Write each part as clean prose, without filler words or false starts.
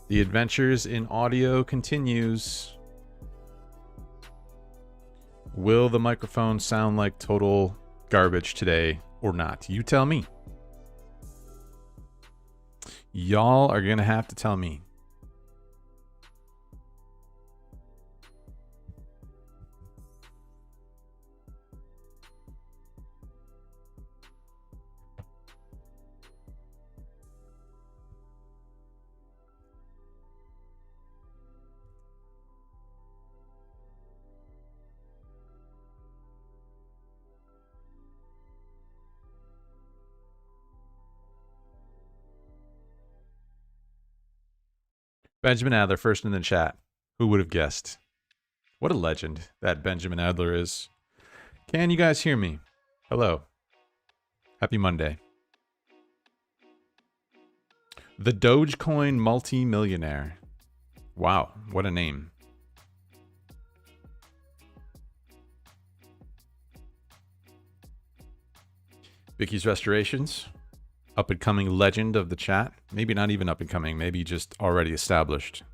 The adventures in audio continues. Will the microphone sound like total garbage today or not? You tell me. Y'all are gonna have to tell me. Benjamin Adler, first in the chat. Who would have guessed? What a legend that Benjamin Adler is. Can you guys hear me? Hello. Happy Monday. The Dogecoin multi-millionaire. Wow, what a name. Vicky's Restorations. Up-and-coming legend of the chat. Maybe not even up-and-coming, maybe just already established.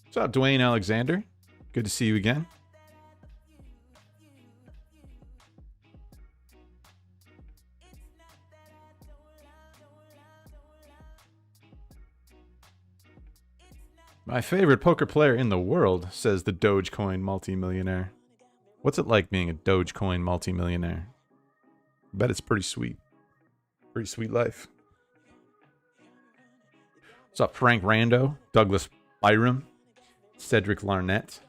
What's up, Dwayne Alexander? Good to see you again. My favorite poker player in the world, says the Dogecoin multimillionaire. What's it like being a Dogecoin multimillionaire? I bet it's pretty sweet. Pretty sweet life. What's up, Frank Rando, Douglas Byram, Cedric Larnett,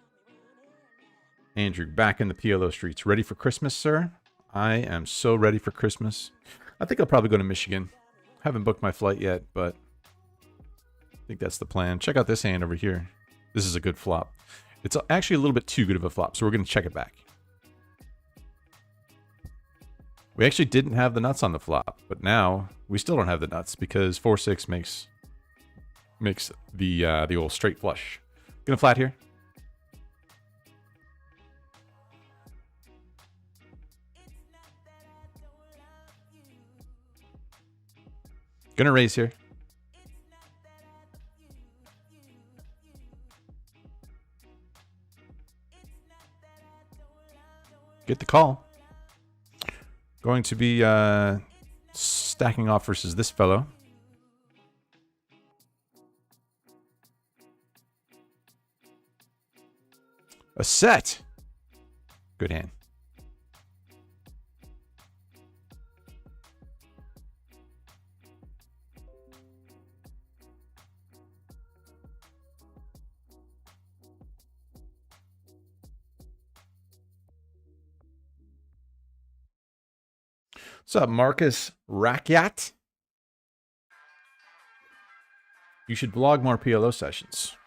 Andrew, back in the PLO streets. Ready for Christmas, sir? I am so ready for Christmas. I think I'll probably go to Michigan. Haven't booked my flight yet, but I think that's the plan. Check out this hand over here. This is a good flop. It's actually a little bit too good of a flop, so we're going to check it back. We actually didn't have the nuts on the flop, but now we still don't have the nuts because 4-6 makes the old straight flush. Gonna flat here. Gonna raise here. Get the call. Going to be stacking off versus this fellow. A set. Good hand. What's up, Marcus Rakyat? You should vlog more PLO sessions.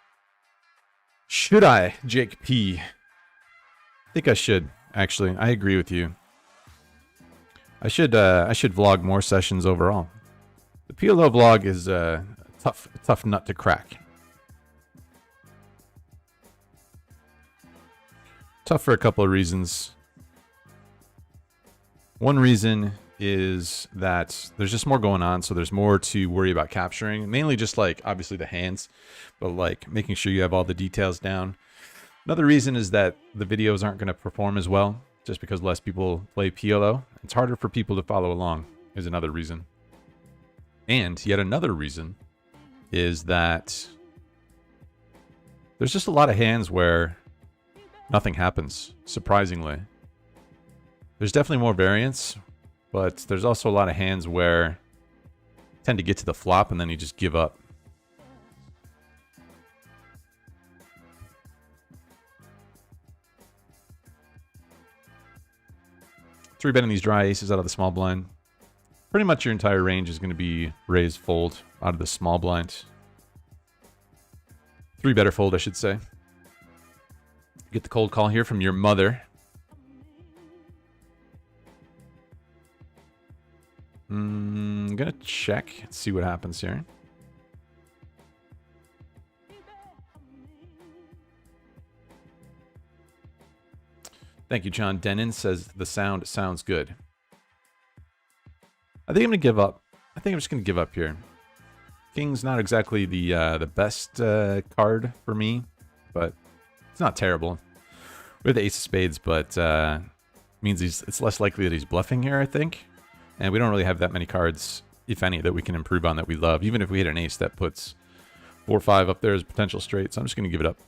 Should I, Jake P? I think I should, actually. I agree with you. I should vlog more sessions overall. The PLO vlog is a tough nut to crack. Tough for a couple of reasons. One reason is that there's just more going on, so there's more to worry about capturing. Mainly just like, obviously the hands, but like making sure you have all the details down. Another reason is that the videos aren't going to perform as well, just because less people play PLO. It's harder for people to follow along, is another reason. And yet another reason is that there's just a lot of hands where nothing happens, surprisingly. There's definitely more variance, but there's also a lot of hands where you tend to get to the flop and then you just give up. Three betting these dry aces out of the small blind. Pretty much your entire range is going to be raise fold out of the small blind. Three better fold, I should say. Get the cold call here from your mother. I'm gonna check, see what happens here. Thank you, John Denon says the sound sounds good. I think I'm going to give up. I think I'm just going to give up here. King's not exactly the best card for me, but it's not terrible. We have the Ace of Spades, but means it's less likely that he's bluffing here, I think. And we don't really have that many cards, if any, that we can improve on that we love. Even if we hit an ace, that puts 4 or 5 up there as potential straight. So I'm just going to give it up.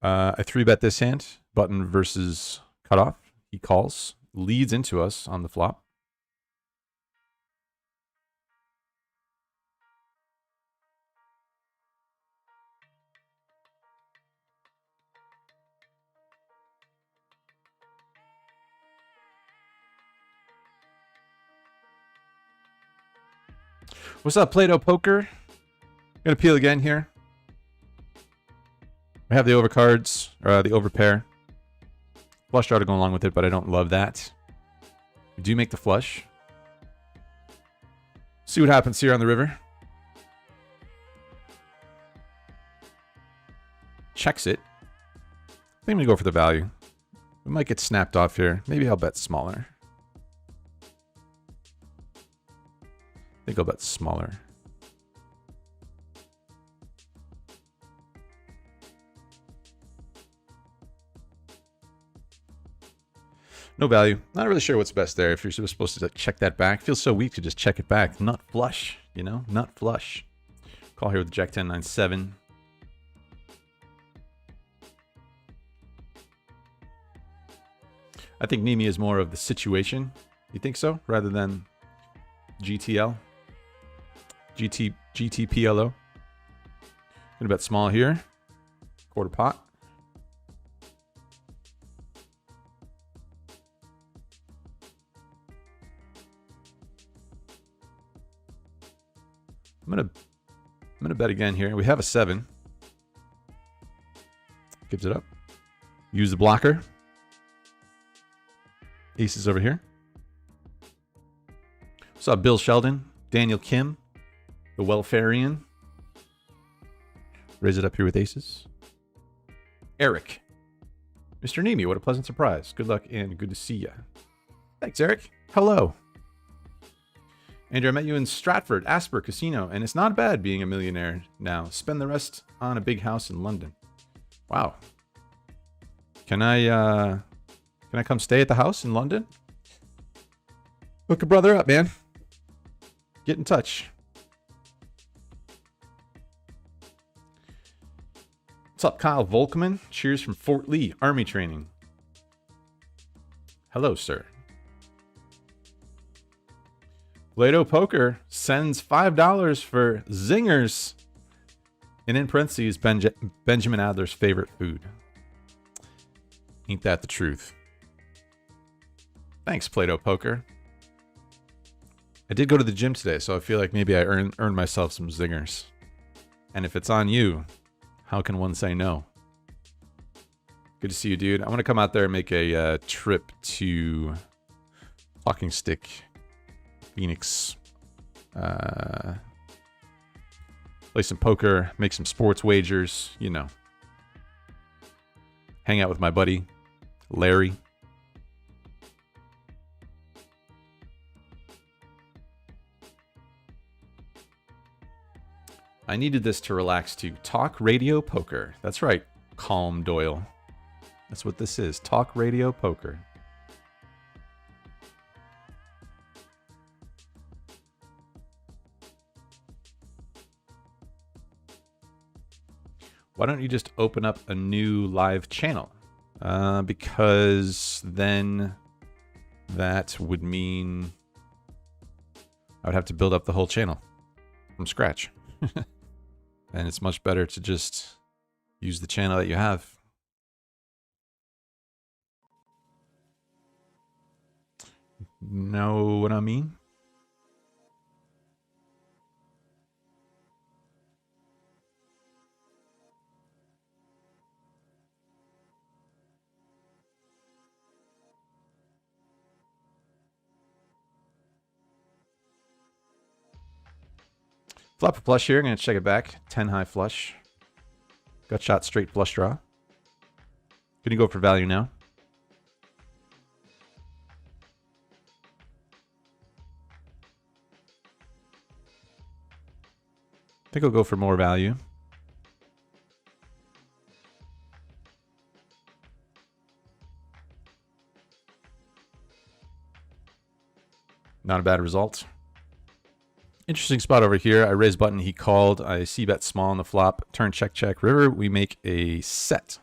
I 3-bet this hand. Button versus cutoff. He calls. Leads into us on the flop. What's up, Play-Doh Poker? Gonna peel again here. We have the overcards, or the overpair. Flush draw to go along with it, but I don't love that. We do make the flush. See what happens here on the river. Checks it. I think I'm gonna go for the value. We might get snapped off here. Maybe I'll bet smaller. I think I'll bet smaller. No value. Not really sure what's best there. If you're supposed to check that back, feels so weak to just check it back. Nut flush, you know, nut flush. Call here with Jack 10, 9, 7. I think Nimi is more of the situation. You think so? Rather than GTL? GTPLO. Gonna bet small here. Quarter pot. I'm gonna bet again here. We have a 7. Gives it up. Use the blocker. Aces over here. Saw Bill Sheldon, Daniel Kim, the Welfarian. Raise it up here with aces. Eric. Mr. Nemi, what a pleasant surprise. Good luck and good to see you. Thanks, Eric. Hello. Andrew, I met you in Stratford, Asper Casino, and it's not bad being a millionaire now. Spend the rest on a big house in London. Wow. Can I come stay at the house in London? Hook a brother up, man. Get in touch. What's up, Kyle Volkman? Cheers from Fort Lee, Army training. Hello, sir. Play-Doh Poker sends $5 for zingers. And in parentheses, Benjamin Adler's favorite food. Ain't that the truth? Thanks, Play-Doh Poker. I did go to the gym today, so I feel like maybe I earned myself some zingers. And if it's on you, how can one say no? Good to see you, dude. I want to come out there and make a trip to Talking Stick, Phoenix. Play some poker, make some sports wagers, you know. Hang out with my buddy, Larry. I needed this to relax to Talk Radio Poker. That's right, Calm Doyle. That's what this is, Talk Radio Poker. Why don't you just open up a new live channel? Because then that would mean I would have to build up the whole channel from scratch. And it's much better to just use the channel that you have. Know what I mean? Flop a flush here. I'm going to check it back. 10 high flush. Got shot straight flush draw. Gonna go for value now. think I'll go for more value. Not a bad result. Interesting spot over here. I raise button, he called. I c-bet small on the flop. Turn check, check, river. We make a set.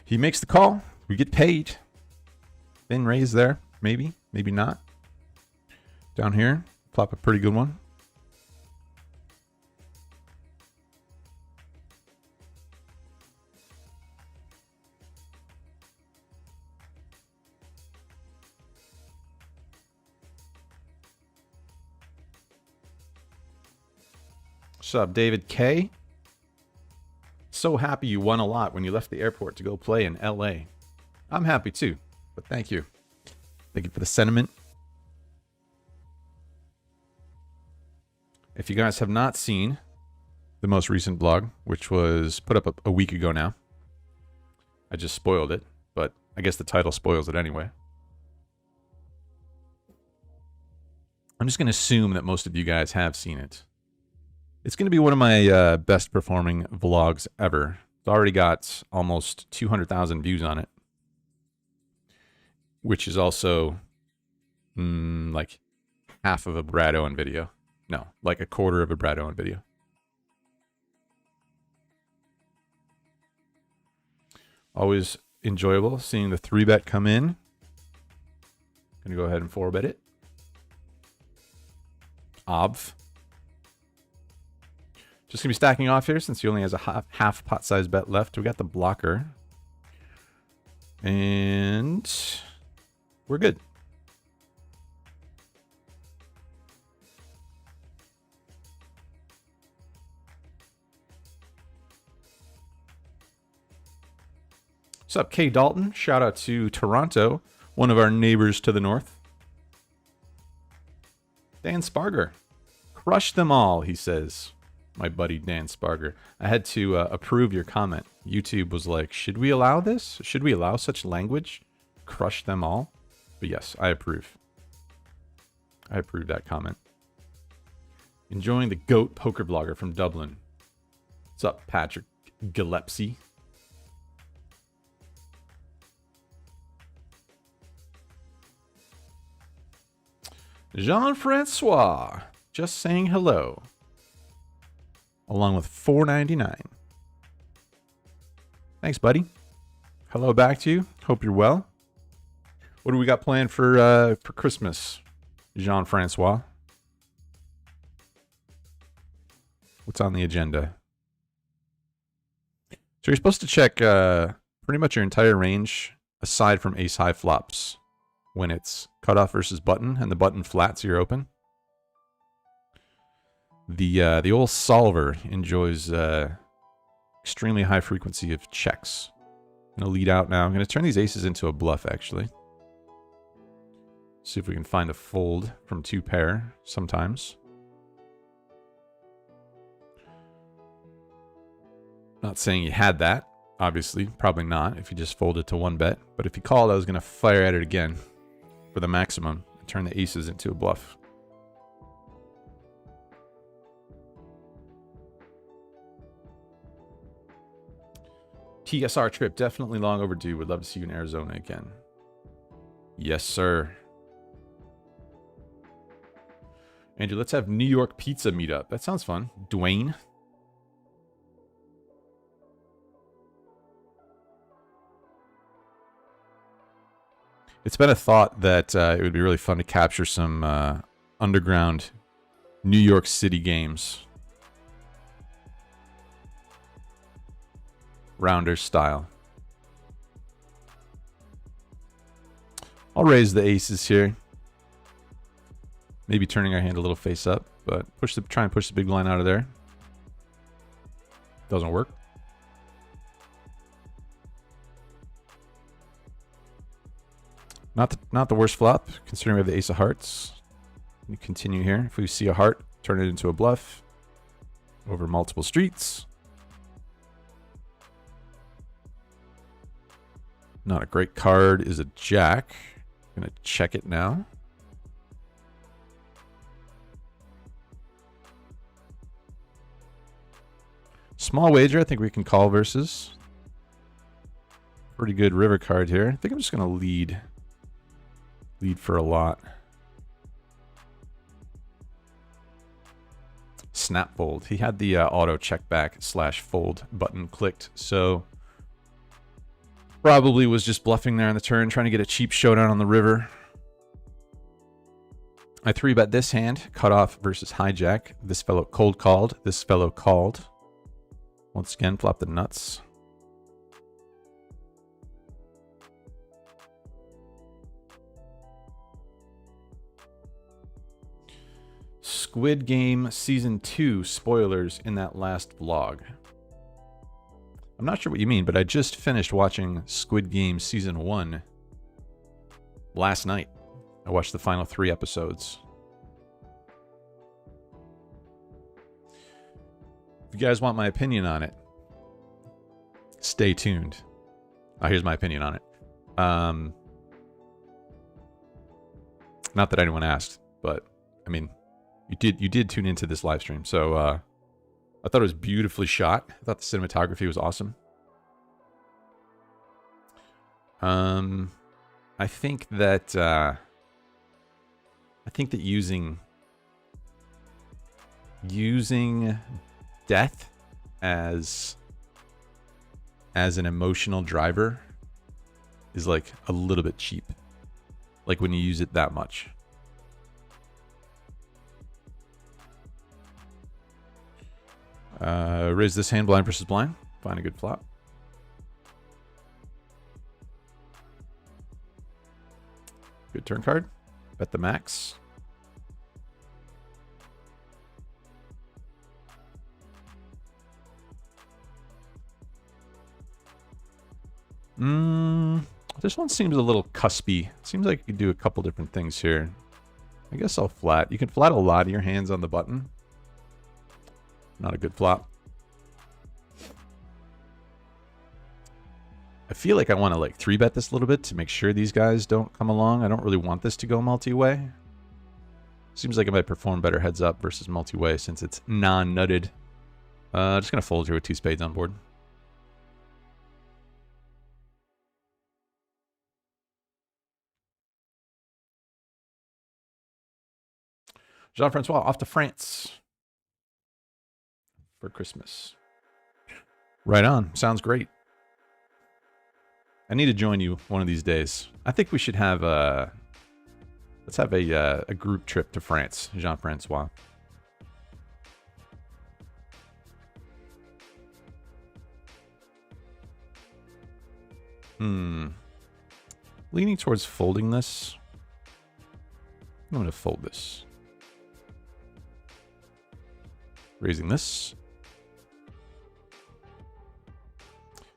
He makes the call. We get paid. Thin raise there. Maybe. Maybe not. Down here. Flop a pretty good one. What's up, David K? So happy you won a lot when you left the airport to go play in LA. I'm happy too, but thank you. Thank you for the sentiment. If you guys have not seen the most recent vlog, which was put up a week ago now, I just spoiled it, but I guess the title spoils it anyway. I'm just going to assume that most of you guys have seen it. It's going to be one of my best performing vlogs ever. It's already got almost 200,000 views on it, which is also like half of a Brad Owen video. No, like a quarter of a Brad Owen video. Always enjoyable seeing the 3-bet come in. Gonna go ahead and 4-bet it. Obv. Just gonna be stacking off here since he only has a half pot size bet left. We got the blocker. And we're good. What's up, K Dalton? Shout out to Toronto, one of our neighbors to the north. Dan Sparger. Crush them all, he says. My buddy Dan Sparger. I had to approve your comment. YouTube was like, should we allow this? Should we allow such language? Crush them all? But yes, I approve. I approve that comment. Enjoying the GOAT poker blogger from Dublin. What's up, Patrick Gillespie? Jean-Francois. Just saying hello. Along with $4.99. Thanks, buddy. Hello back to you. Hope you're well. What do we got planned for Christmas, Jean-Francois? What's on the agenda? So you're supposed to check pretty much your entire range aside from ace-high flops when it's cutoff versus button and the button flats you're open. The old solver enjoys extremely high frequency of checks. I'm going to lead out now. I'm going to turn these aces into a bluff, actually. See if we can find a fold from 2 pair sometimes. Not saying you had that, obviously. Probably not if you just folded to 1 bet. But if you called, I was going to fire at it again for the maximum and turn the aces into a bluff. TSR trip, definitely long overdue. Would love to see you in Arizona again. Yes, sir. Andrew, let's have New York pizza meetup. That sounds fun. Dwayne. It's been a thought that it would be really fun to capture some underground New York City games. Rounder style. I'll raise the aces here. Maybe turning our hand a little face up, but try and push the big blind out of there. Doesn't work. Not the worst flop, considering we have the ace of hearts. We continue here. If we see a heart, turn it into a bluff over multiple streets. Not a great card is a jack. I'm going to check it now. Small wager, I think we can call versus. Pretty good river card here. I think I'm just going to lead. Lead for a lot. Snap fold. He had the auto check back / fold button clicked, so probably was just bluffing there on the turn, trying to get a cheap showdown on the river. I 3-bet this hand, cutoff versus hijack. This fellow cold called. This fellow called. Once again, flop the nuts. Squid Game Season 2 spoilers in that last vlog. I'm not sure what you mean, but I just finished watching Squid Game Season 1 last night. I watched the final 3 episodes. If you guys want my opinion on it, stay tuned. Here's my opinion on it. Not that anyone asked, but I mean, you did tune into this live stream, so I thought it was beautifully shot. I thought the cinematography was awesome. I think that using death as an emotional driver is like a little bit cheap. Like when you use it that much. Raise this hand, blind versus blind. Find a good flop. Good turn card. Bet the max. This one seems a little cuspy. Seems like you could do a couple different things here. I guess I'll flat. You can flat a lot of your hands on the button. Not a good flop. I feel like I want to like 3-bet this a little bit to make sure these guys don't come along. I don't really want this to go multi-way. Seems like it might perform better heads up versus multi-way since it's non-nutted. Just going to fold here with 2 spades on board. Jean-Francois off to France for Christmas. Right on. Sounds great. I need to join you one of these days. I think we should have a... Let's have a group trip to France, Jean-Francois. Leaning towards folding this. I'm going to fold this. Raising this.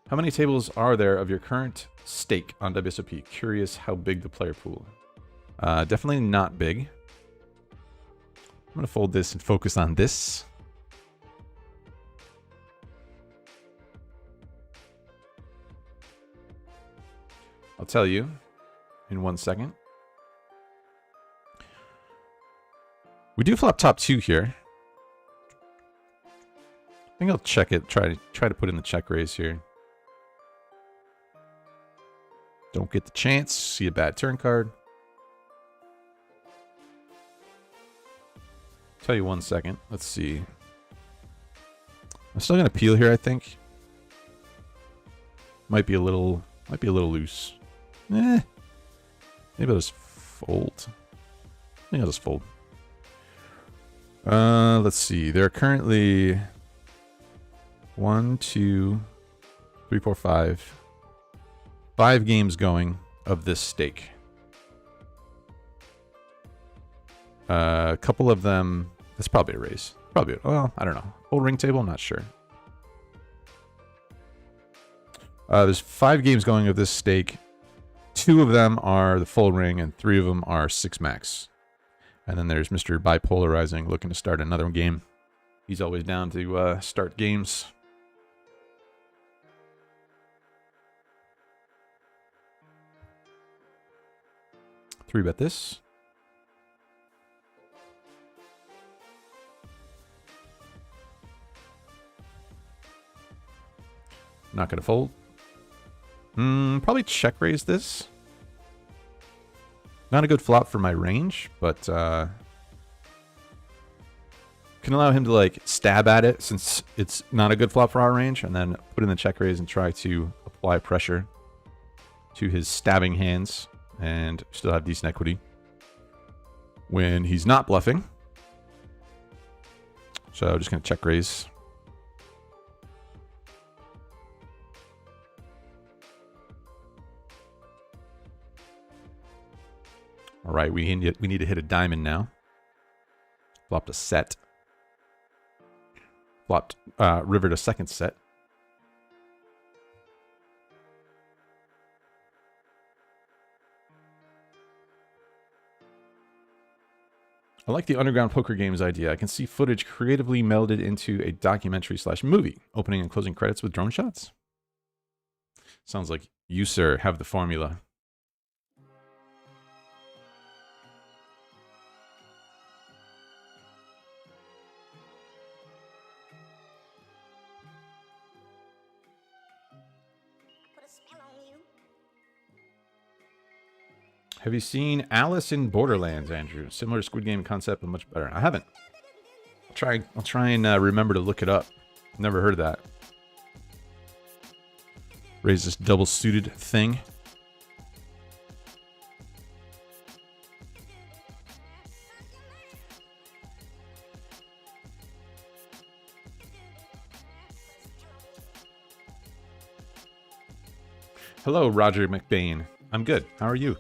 How many tables are there of your current stake on WSOP? Curious how big the player pool. Definitely not big. I'm going to fold this and focus on this. I'll tell you in 1 second. We do flop top 2 here. I think I'll check it. Try to put in the check raise here. Don't get the chance. See a bad turn card. Tell you 1 second. Let's see. I'm still gonna peel here, I think. Might be a little loose. Maybe I'll just fold. I think I'll just fold. Let's see. There are currently 1, 2, 3, 4, 5. 5 games going of this stake. A couple of them, that's probably a raise. Probably, well, I don't know. Full ring table, I'm not sure. There's 5 games going of this stake. 2 of them are the full ring, and 3 of them are 6 max. And then there's Mr. Bipolarizing looking to start another game. He's always down to start games. 3-bet this. Not going to fold. Probably check raise this. Not a good flop for my range, but can allow him to like stab at it since it's not a good flop for our range, and then put in the check raise and try to apply pressure to his stabbing hands and still have decent equity when he's not bluffing. So just going to check raise. All right, we need to hit a diamond now. Flopped a set. Flopped river to second set. I like the underground poker games idea. I can see footage creatively melded into a documentary/movie. Opening and closing credits with drone shots. Sounds like you, sir, have the formula. Have you seen Alice in Borderlands, Andrew? Similar Squid Game concept, but much better. I haven't. I'll try and remember to look it up. Never heard of that. Raise this double-suited thing. Hello, Roger McBain. I'm good. How are you?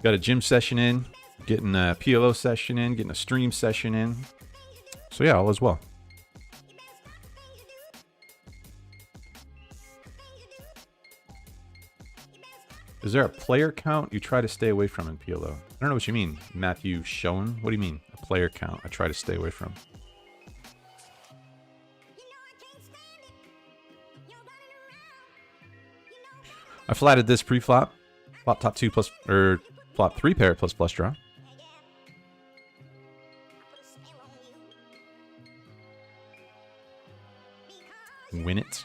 Got a gym session in, getting a PLO session in, getting a stream session in. So yeah, all is well. Is there a player count you try to stay away from in PLO? I don't know what you mean, Matthew Schoen. What do you mean, a player count I try to stay away from? I flatted this pre-flop. Flop top 2 plus, or flop 3 pair plus flush draw. Win it.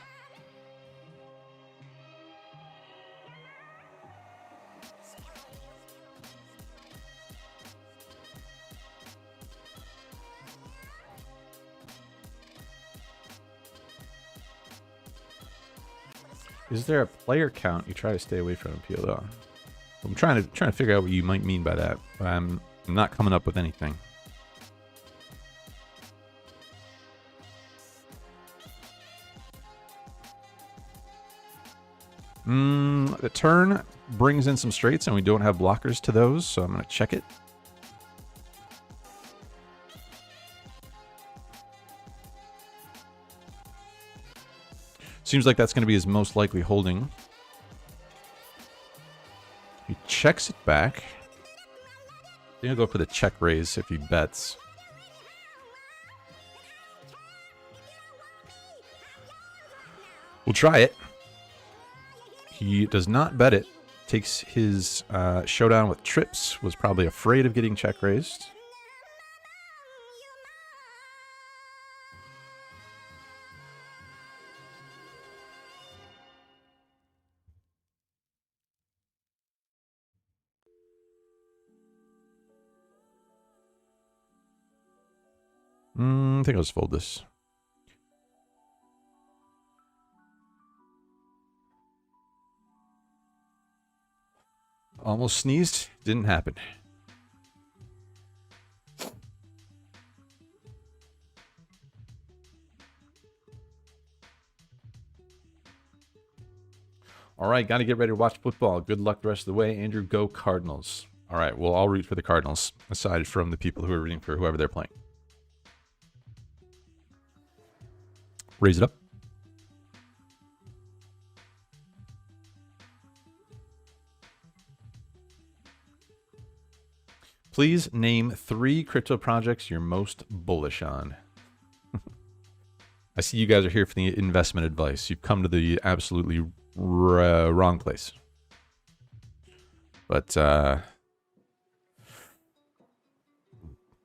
Is there a player count you try to stay away from in PLO? I'm trying to figure out what you might mean by that, but I'm not coming up with anything. The turn brings in some straights, and we don't have blockers to those, so I'm going to check it. Seems like that's going to be his most likely holding. He checks it back. I think I'll go for the check raise if he bets. We'll try it. He does not bet it. Takes his showdown with trips. Was probably afraid of getting check raised. I think I'll just fold this. Almost sneezed. Didn't happen. All right, got to get ready to watch football. Good luck the rest of the way. Andrew, go Cardinals. All right, we'll all root for the Cardinals, aside from the people who are rooting for whoever they're playing. Raise it up. Please name 3 crypto projects you're most bullish on. I see you guys are here for the investment advice. You've come to the absolutely wrong place. But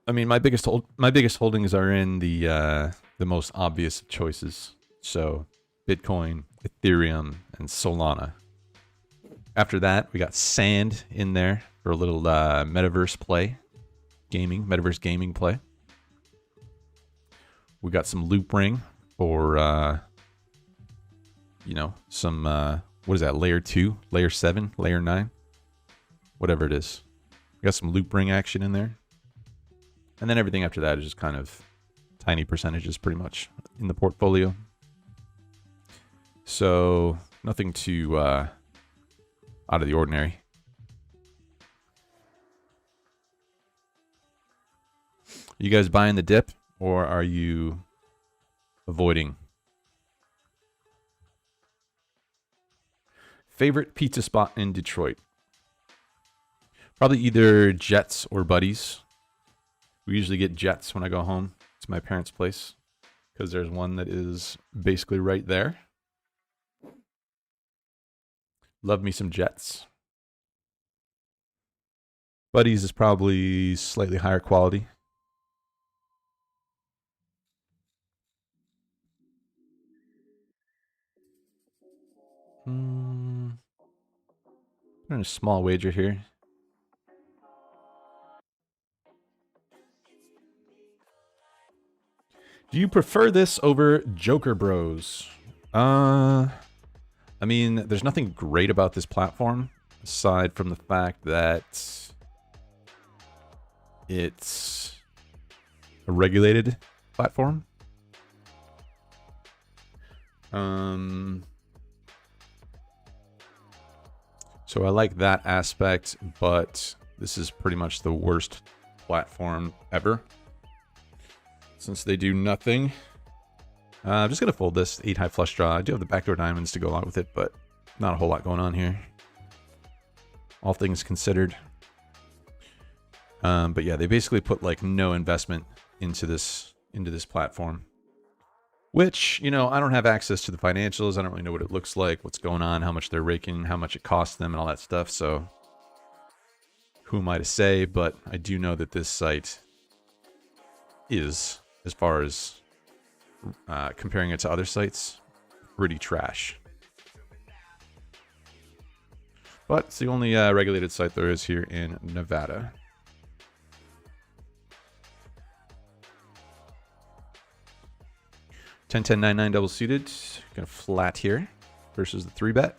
I mean, my biggest holdings are in the most obvious choices. So, Bitcoin, Ethereum, and Solana. After that, we got Sand in there for a little metaverse gaming play. We got some Loop Ring for some what is that? Layer 2, Layer 7, Layer 9, whatever it is. We got some Loop Ring action in there. And then everything after that is just kind of tiny percentages pretty much in the portfolio. So nothing too out of the ordinary. You guys buying the dip or are you avoiding? Favorite pizza spot in Detroit? Probably either Jets or Buddies. We usually get Jets when I go home to my parents' place because there's one that is basically right there. Love me some Jets. Buddies is probably slightly higher quality. I'm a small wager here. Do you prefer this over Joker Bros? I mean, there's nothing great about this platform aside from the fact that it's a regulated platform. So I like that aspect, but this is pretty much the worst platform ever. Since they do nothing. I'm just going to fold this 8 high flush draw. I do have the backdoor diamonds to go along with it, but not a whole lot going on here. All things considered. But yeah, they basically put like no investment into this platform. Which, you know, I don't have access to the financials. I don't really know what it looks like, what's going on, how much they're raking, how much it costs them, and all that stuff. So who am I to say? But I do know that this site is, as far as comparing it to other sites, pretty trash. But it's the only regulated site there is here in Nevada. Ten, 10, 9, 9 double suited. Gonna flat here versus the 3-bet.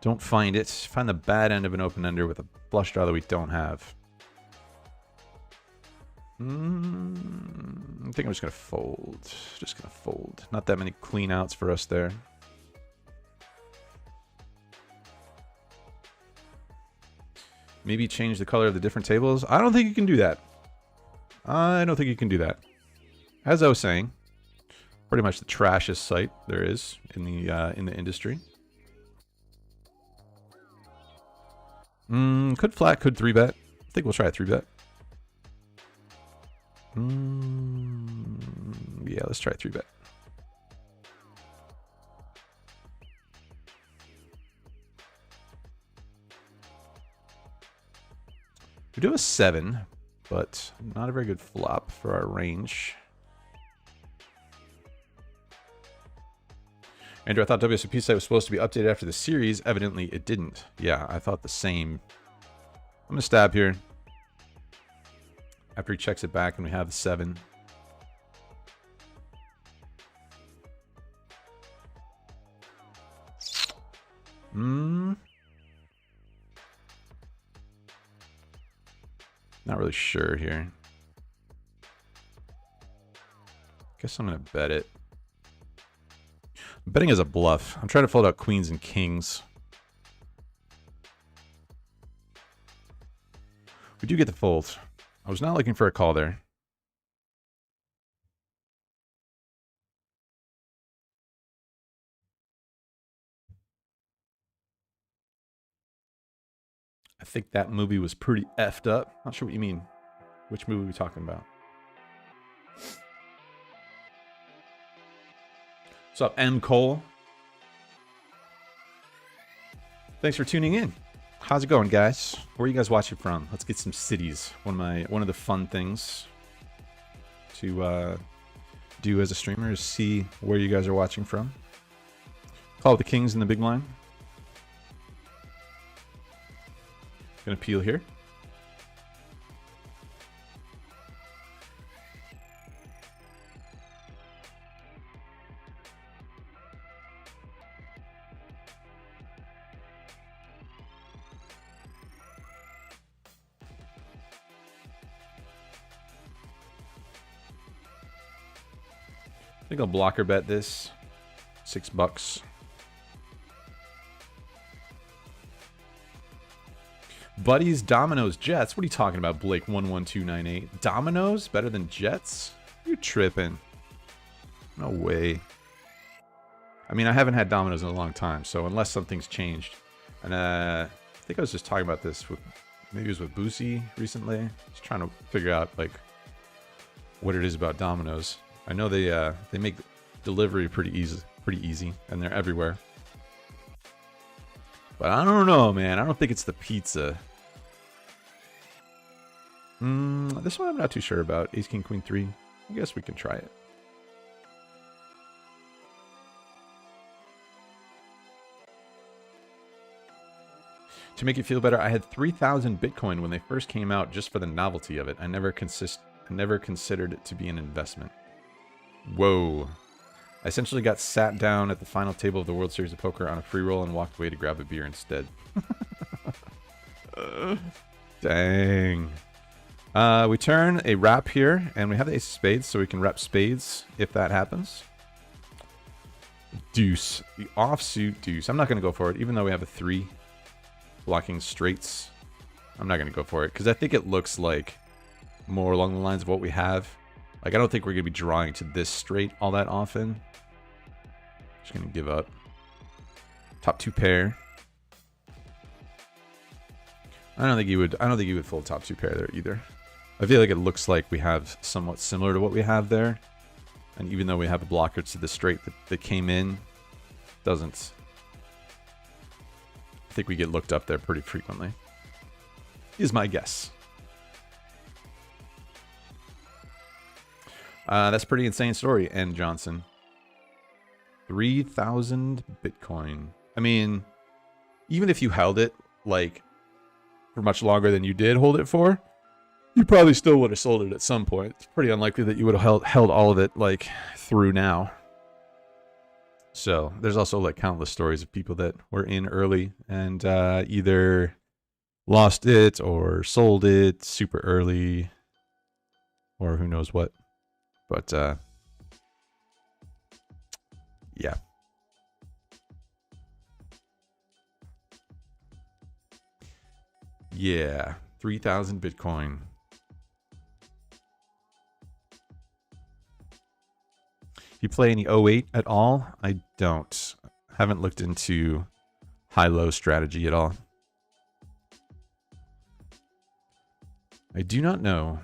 Don't find it. Find the bad end of an open ender with a flush draw that we don't have. I think I'm just gonna fold. Just gonna fold. Not that many clean outs for us there. Maybe change the color of the different tables. I don't think you can do that. I don't think you can do that. As I was saying, pretty much the trashiest site there is in the industry. Could flat, could 3-bet. I think we'll try a 3-bet. Yeah, let's try a 3-bet. We do have a 7, but not a very good flop for our range. Andrew, I thought WSOP site was supposed to be updated after the series. Evidently, it didn't. Yeah, I thought the same. I'm going to stab here. After he checks it back and we have the 7. Not really sure here. Guess I'm going to bet it. I'm betting as a bluff. I'm trying to fold out queens and kings. We do get the fold. I was not looking for a call there. I think that movie was pretty effed up. Not sure what you mean. Which movie are we talking about? What's up, M. Cole? Thanks for tuning in. How's it going, guys? Where are you guys watching from? Let's get some cities. One of the fun things to do as a streamer is see where you guys are watching from. Call it the Kings in the big line. Gonna peel here. I think I'll blocker bet this. $6. Buddies, Dominoes, Jets. What are you talking about, Blake 11298? Dominoes better than Jets? You tripping? No way. I mean, I haven't had Dominoes in a long time, so unless something's changed. And I think I was just talking about this with maybe it was with Boosie recently. Just trying to figure out like what it is about Dominoes. I know they make delivery pretty easy, and they're everywhere. But I don't know, man. I don't think it's the pizza. This one I'm not too sure about. Ace, King, Queen, 3. I guess we can try it. To make it feel better, I had 3,000 Bitcoin when they first came out just for the novelty of it. I never considered it to be an investment. Whoa. I essentially got sat down at the final table of the World Series of Poker on a free roll and walked away to grab a beer instead. Dang. We turn a wrap here, and we have the ace of spades, so we can wrap spades if that happens. Deuce. The offsuit deuce. I'm not going to go for it, even though we have a 3 blocking straights. I'm not going to go for it, because I think it looks like more along the lines of what we have. Like, I don't think we're going to be drawing to this straight all that often. Just going to give up. Top 2 pair. I don't think you would fold top 2 pair there either. I feel like it looks like we have somewhat similar to what we have there. And even though we have a blocker to the straight that came in, doesn't. I think we get looked up there pretty frequently. Is my guess. That's a pretty insane story, N. Johnson. 3,000 Bitcoin. I mean, even if you held it, like, for much longer than you did hold it for, you probably still would have sold it at some point. It's pretty unlikely that you would have held all of it, like, through now. So, there's also, like, countless stories of people that were in early and either lost it or sold it super early or who knows what. But, yeah. Yeah, 3,000 Bitcoin. You play any 08 at all? I don't. Haven't looked into high-low strategy at all. I do not know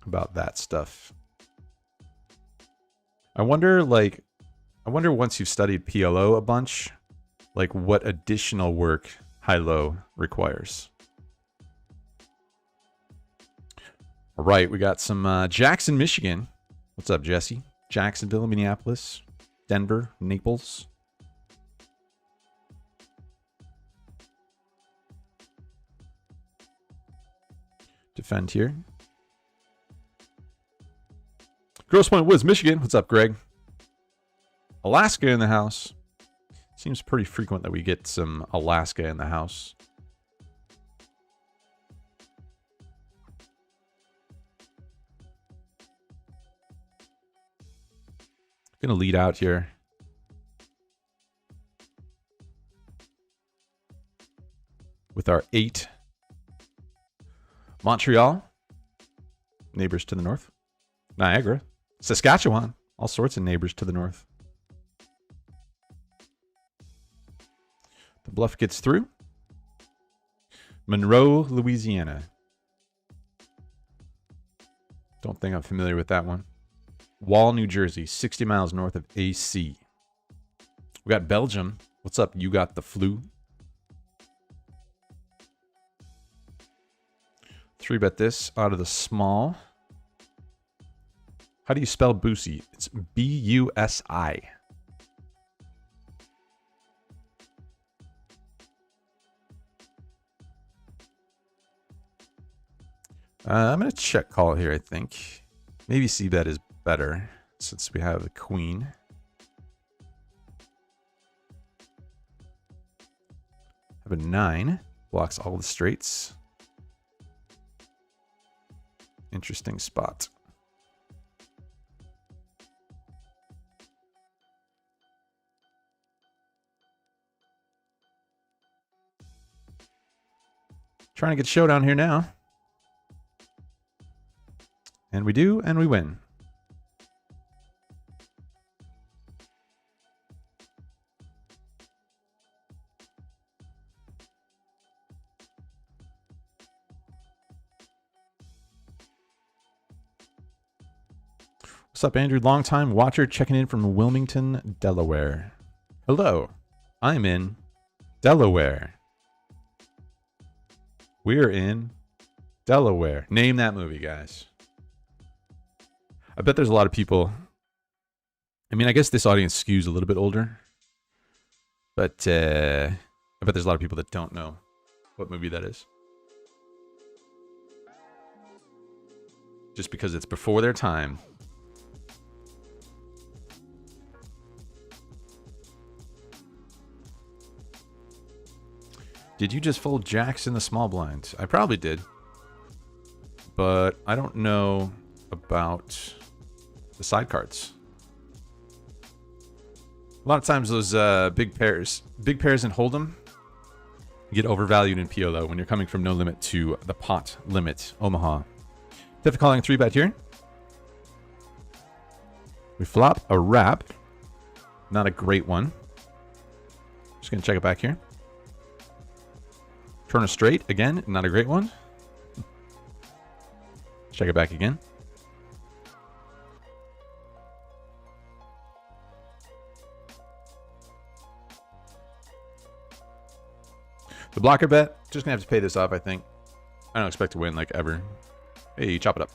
about that stuff. I wonder once you've studied PLO a bunch, like what additional work high-low requires. All right, we got some Jackson, Michigan. What's up, Jesse? Jacksonville, Minneapolis, Denver, Naples. Defend here. Grosse Pointe Woods, Michigan. What's up, Greg? Alaska in the house. Seems pretty frequent that we get some Alaska in the house. Gonna lead out here. With our 8. Montreal. Neighbors to the north. Niagara. Saskatchewan. All sorts of neighbors to the north. The bluff gets through. Monroe, Louisiana. Don't think I'm familiar with that one. Wall, New Jersey, 60 miles north of AC. We got Belgium. What's up? You got the flu. 3-bet this out of the small. How do you spell Busi? It's B-U-S-I. I'm going to check call here, I think. Maybe C-bet is better since we have the queen. Have a 9. Blocks all the straights. Interesting spot. Trying to get showdown here now. And we do, and we win. What's up, Andrew? Longtime watcher checking in from Wilmington, Delaware. Hello, I'm in Delaware. We're in Delaware. Name that movie, guys. I bet there's a lot of people. I mean, I guess this audience skews a little bit older. But I bet there's a lot of people that don't know what movie that is. Just because it's before their time. Did you just fold jacks in the small blind? I probably did. But I don't know about the side cards. A lot of times those big pairs and hold'em get overvalued in PLO when you're coming from no limit to the pot limit. Omaha. Definitely calling a 3-bet here. We flop a wrap. Not a great one. Just gonna check it back here. Turn a straight again. Not a great one. Check it back again. The blocker bet, just gonna have to pay this off, I think. I don't expect to win like ever. Hey, chop it up.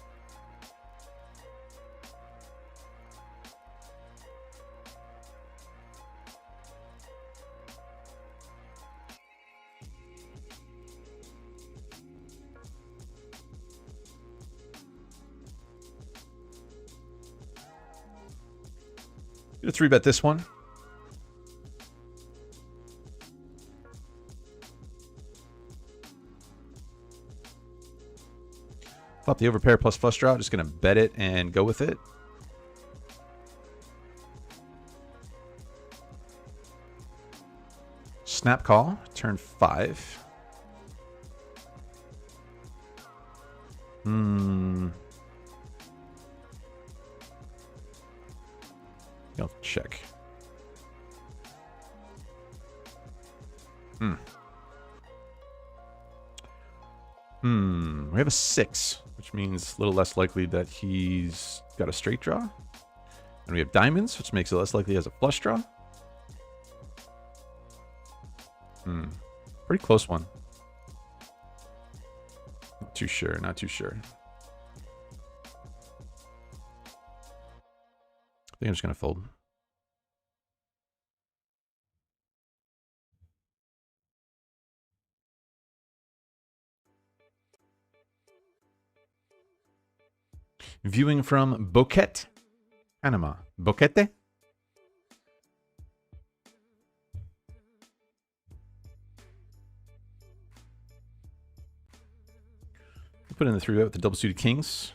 Gonna 3-bet this one. Flop the overpair plus flush draw. Just going to bet it and go with it. Snap call. Turn 5. I'll check. We have a 6, which means a little less likely that he's got a straight draw. And we have diamonds, which makes it less likely he has a flush draw. Pretty close one. Not too sure, not too sure. I think I'm just going to fold. Viewing from Boquete, Panama. Boquete? Put in the 3-bet with the double suited kings.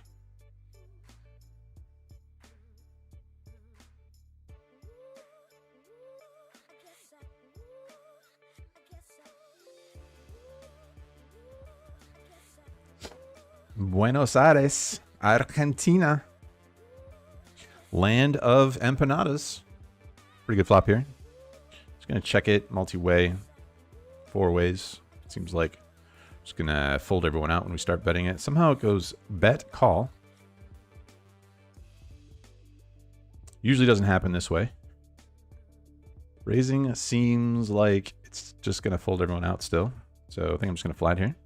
Buenos Aires, Argentina. Land of empanadas. Pretty good flop here. Just going to check it multi-way. 4 ways. Seems like just going to fold everyone out when we start betting it. Somehow it goes bet, call. Usually doesn't happen this way. Raising seems like it's just going to fold everyone out still. So I think I'm just going to flat here.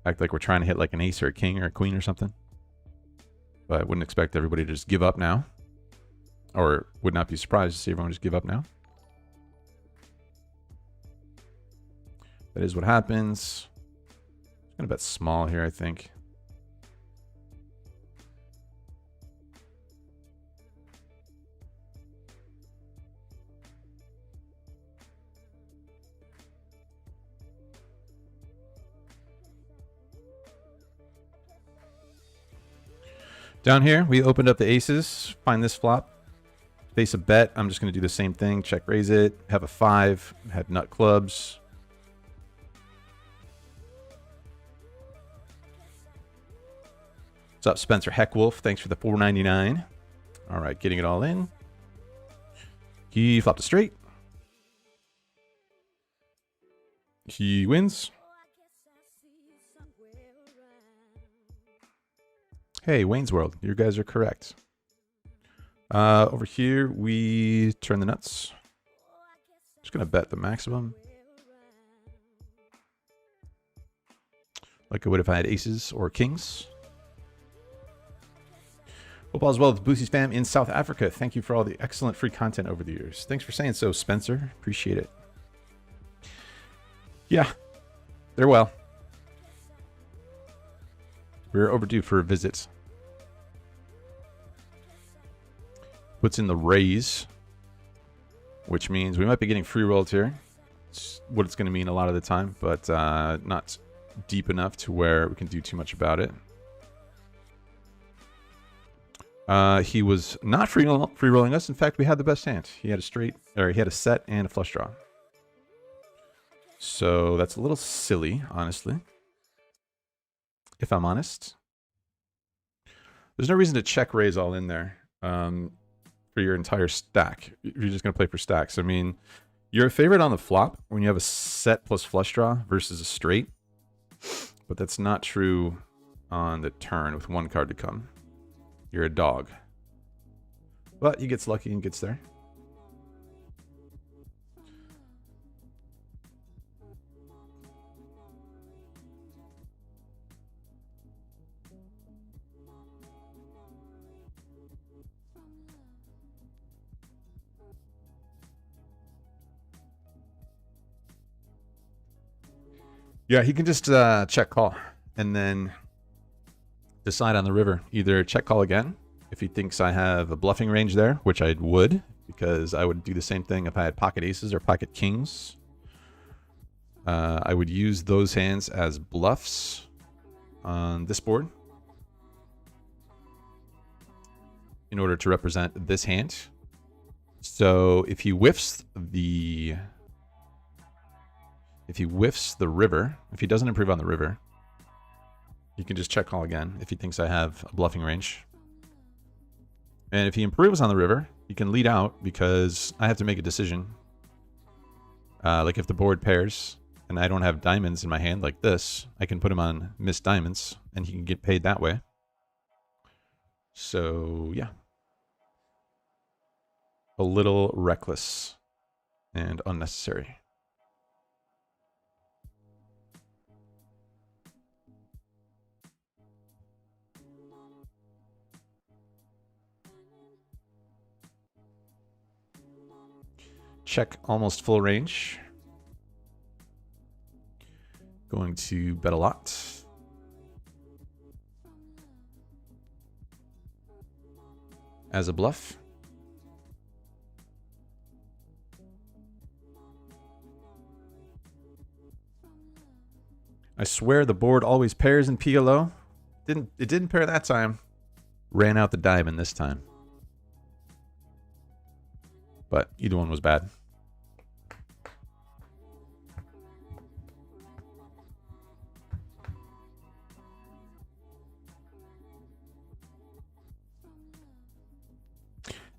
Act like we're trying to hit like an ace or a king or a queen or something. But I wouldn't expect everybody to just give up now. Or would not be surprised to see everyone just give up now. That is what happens. I'm going to bet small here, I think. Down here, we opened up the aces. Find this flop. Face a bet. I'm just going to do the same thing. Check raise it. Have a 5. Had nut clubs. What's up, Spencer Heckwolf? Thanks for the $4.99. All right, getting it all in. He flopped a straight. He wins. Hey, Wayne's World, you guys are correct. Over here, we turn the nuts. Just going to bet the maximum. Like I would if I had aces or kings. Hope all is well with Boosie's fam in South Africa. Thank you for all the excellent free content over the years. Thanks for saying so, Spencer. Appreciate it. Yeah, they're well. We're overdue for a visit. Puts in the raise, which means we might be getting free rolled here. It's what it's going to mean a lot of the time, but not deep enough to where we can do too much about it. He was not free rolling us. In fact, we had the best hand. He had a straight, or he had a set and a flush draw. So that's a little silly, honestly. If I'm honest, there's no reason to check raise all in there. For your entire stack. You're just going to play for stacks. I mean, you're a favorite on the flop when you have a set plus flush draw versus a straight. But that's not true on the turn with one card to come. You're a dog. But he gets lucky and gets there. Yeah, he can just check call and then decide on the river. Either check call again if he thinks I have a bluffing range there, which I would, because I would do the same thing if I had pocket aces or pocket kings. I would use those hands as bluffs on this board in order to represent this hand. So if he whiffs the river, if he doesn't improve on the river, you can just check call again if he thinks I have a bluffing range. And if he improves on the river, he can lead out because I have to make a decision. Like if the board pairs and I don't have diamonds in my hand like this, I can put him on missed diamonds and he can get paid that way. So yeah. A little reckless and unnecessary. Check almost full range. Going to bet a lot. As a bluff. I swear the board always pairs in PLO. It didn't pair that time. Ran out the diamond this time. But either one was bad.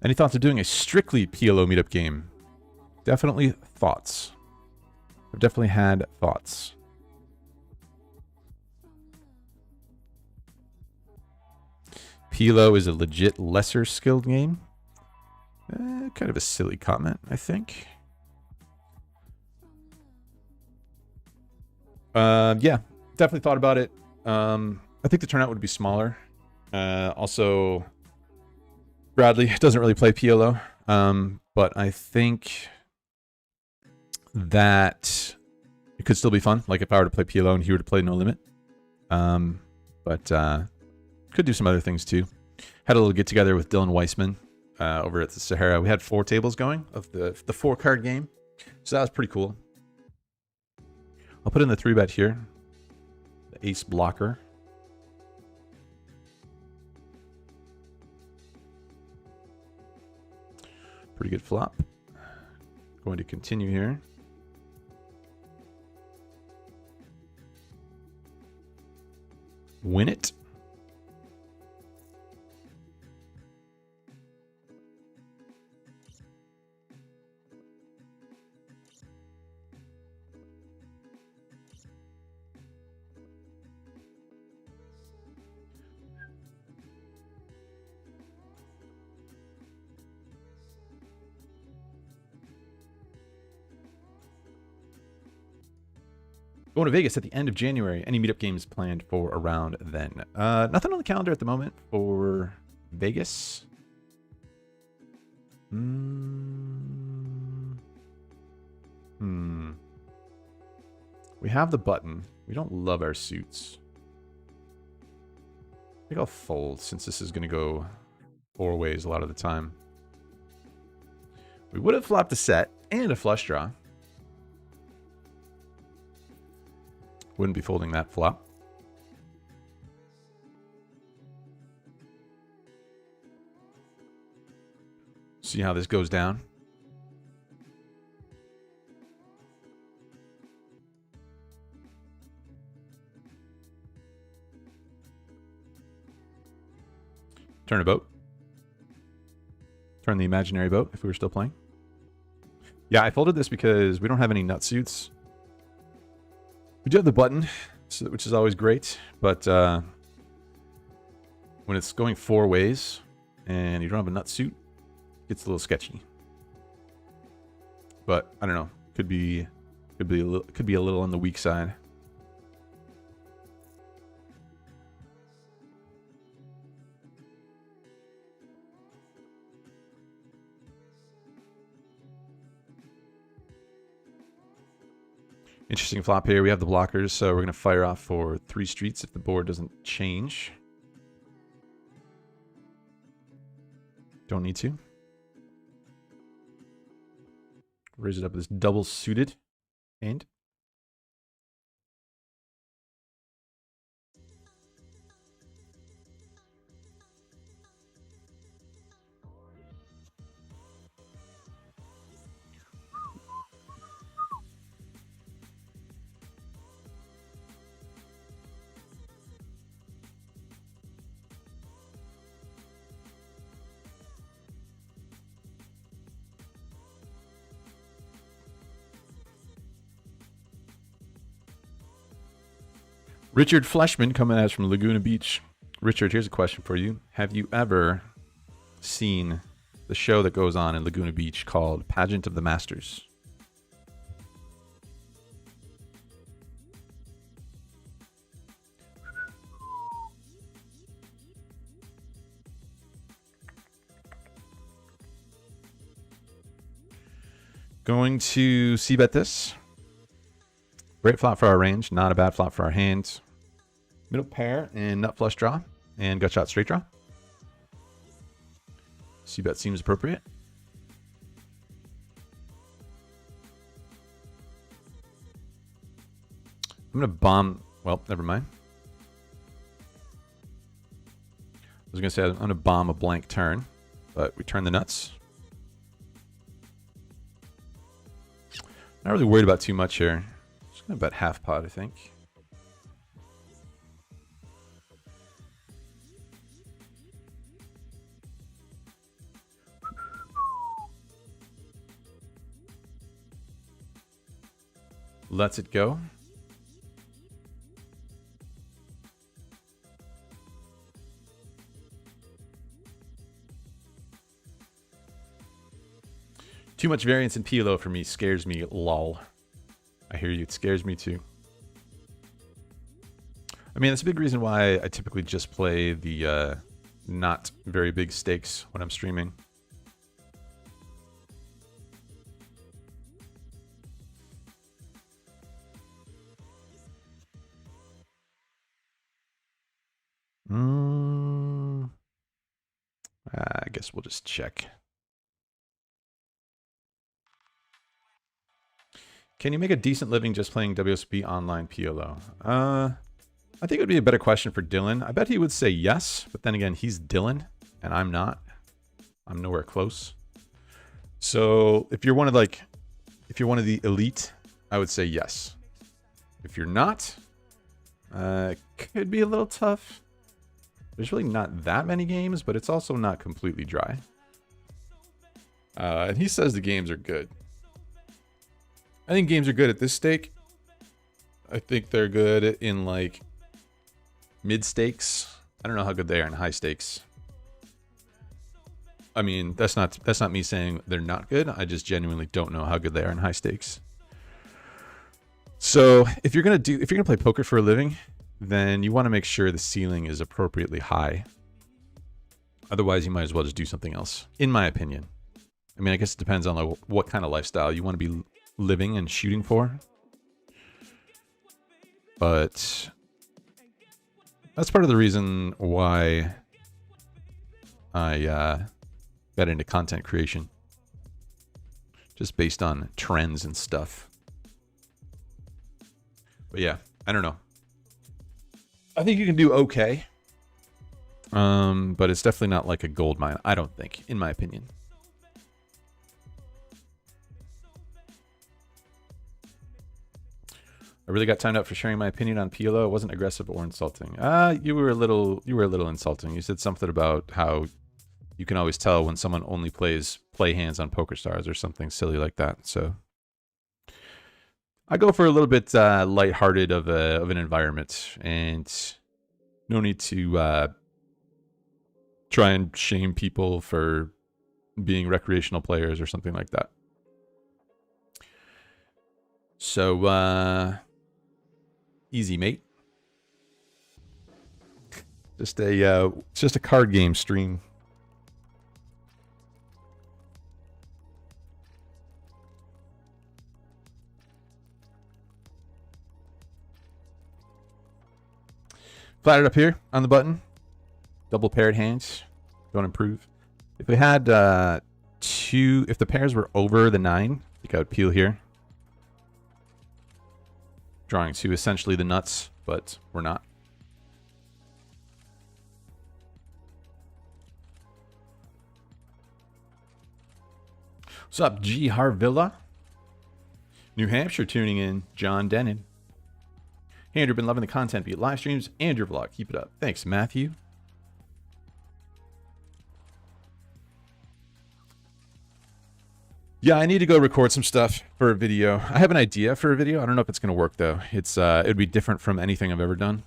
Any thoughts of doing a strictly PLO meetup game? Definitely thoughts. I've definitely had thoughts. PLO is a legit lesser skilled game. Kind of a silly comment, I think. Yeah, Definitely thought about it. I think the turnout would be smaller. Also, Bradley doesn't really play PLO, but I think that it could still be fun. Like if I were to play PLO and he were to play No Limit. But could do some other things too. Had a little get together with Dylan Weissman over at the Sahara. We had 4 tables going of the 4-card game, so that was pretty cool. I'll put in the 3-bet here. The ace blocker. Pretty good flop. Going to continue here. Win it. Going to Vegas at the end of January. Any meetup games planned for around then? Nothing on the calendar at the moment for Vegas. We have the button. We don't love our suits. I think I'll fold since this is going to go 4 ways a lot of the time. We would have flopped a set and a flush draw. Wouldn't be folding that flop. See how this goes down. Turn a boat. Turn the imaginary boat if we were still playing. Yeah, I folded this because we don't have any nut suits. We do have the button, which is always great, but when it's going 4 ways and you don't have a nut suit, it gets a little sketchy. But I don't know, could be a little on the weak side. Interesting flop here. We have the blockers, so we're going to fire off for 3 streets if the board doesn't change. Don't need to. Raise it up with this double suited hand. Richard Fleshman coming at us from Laguna Beach. Richard, here's a question for you. Have you ever seen the show that goes on in Laguna Beach called Pageant of the Masters? Going to c-bet this. Great flop for our range, not a bad flop for our hands. Middle pair and nut flush draw and gut shot straight draw. C-bet seems appropriate. I'm going to bomb. Well, never mind. I was going to say I'm going to bomb a blank turn, but we turn the nuts. Not really worried about too much here. Just going to bet half pot, I think. Lets it go. Too much variance in PLO for me scares me, lol. I hear you, it scares me too. I mean, that's a big reason why I typically just play the not very big stakes when I'm streaming. I guess we'll just check. Can you make a decent living just playing WSB online PLO? I think it would be a better question for Dylan. I bet he would say yes, but then again, he's Dylan, and I'm not. I'm nowhere close. So if you're one of the elite, I would say yes. If you're not, could be a little tough. There's really not that many games, but it's also not completely dry. And he says the games are good. I think games are good at this stake. I think they're good in like mid stakes. I don't know how good they are in high stakes. I mean, that's not me saying they're not good. I just genuinely don't know how good they are in high stakes. So if you're gonna play poker for a living, then you want to make sure the ceiling is appropriately high. Otherwise, you might as well just do something else, in my opinion. I mean, I guess it depends on like what kind of lifestyle you want to be living and shooting for. But that's part of the reason why I got into content creation. Just based on trends and stuff. But yeah, I don't know. I think you can do okay. But it's definitely not like a gold mine, I don't think, in my opinion. I really got timed out for sharing my opinion on PLO. It wasn't aggressive or insulting. You were a little insulting. You said something about how you can always tell when someone only plays play hands on PokerStars or something silly like that. So I go for a little bit lighthearted of an environment, and no need to try and shame people for being recreational players or something like that. So easy, mate. Just a card game stream. Flattered up here on the button. Double paired hands. Don't improve. If we had if the pairs were over the 9, I think I would peel here. Drawing to essentially the nuts, but we're not. What's up, G. Harvilla? New Hampshire tuning in. John Denon. Hey, Andrew, been loving the content, be it live streams and your vlog. Keep it up. Thanks, Matthew. Yeah, I need to go record some stuff for a video. I have an idea for a video. I don't know if it's going to work, though. It would be different from anything I've ever done.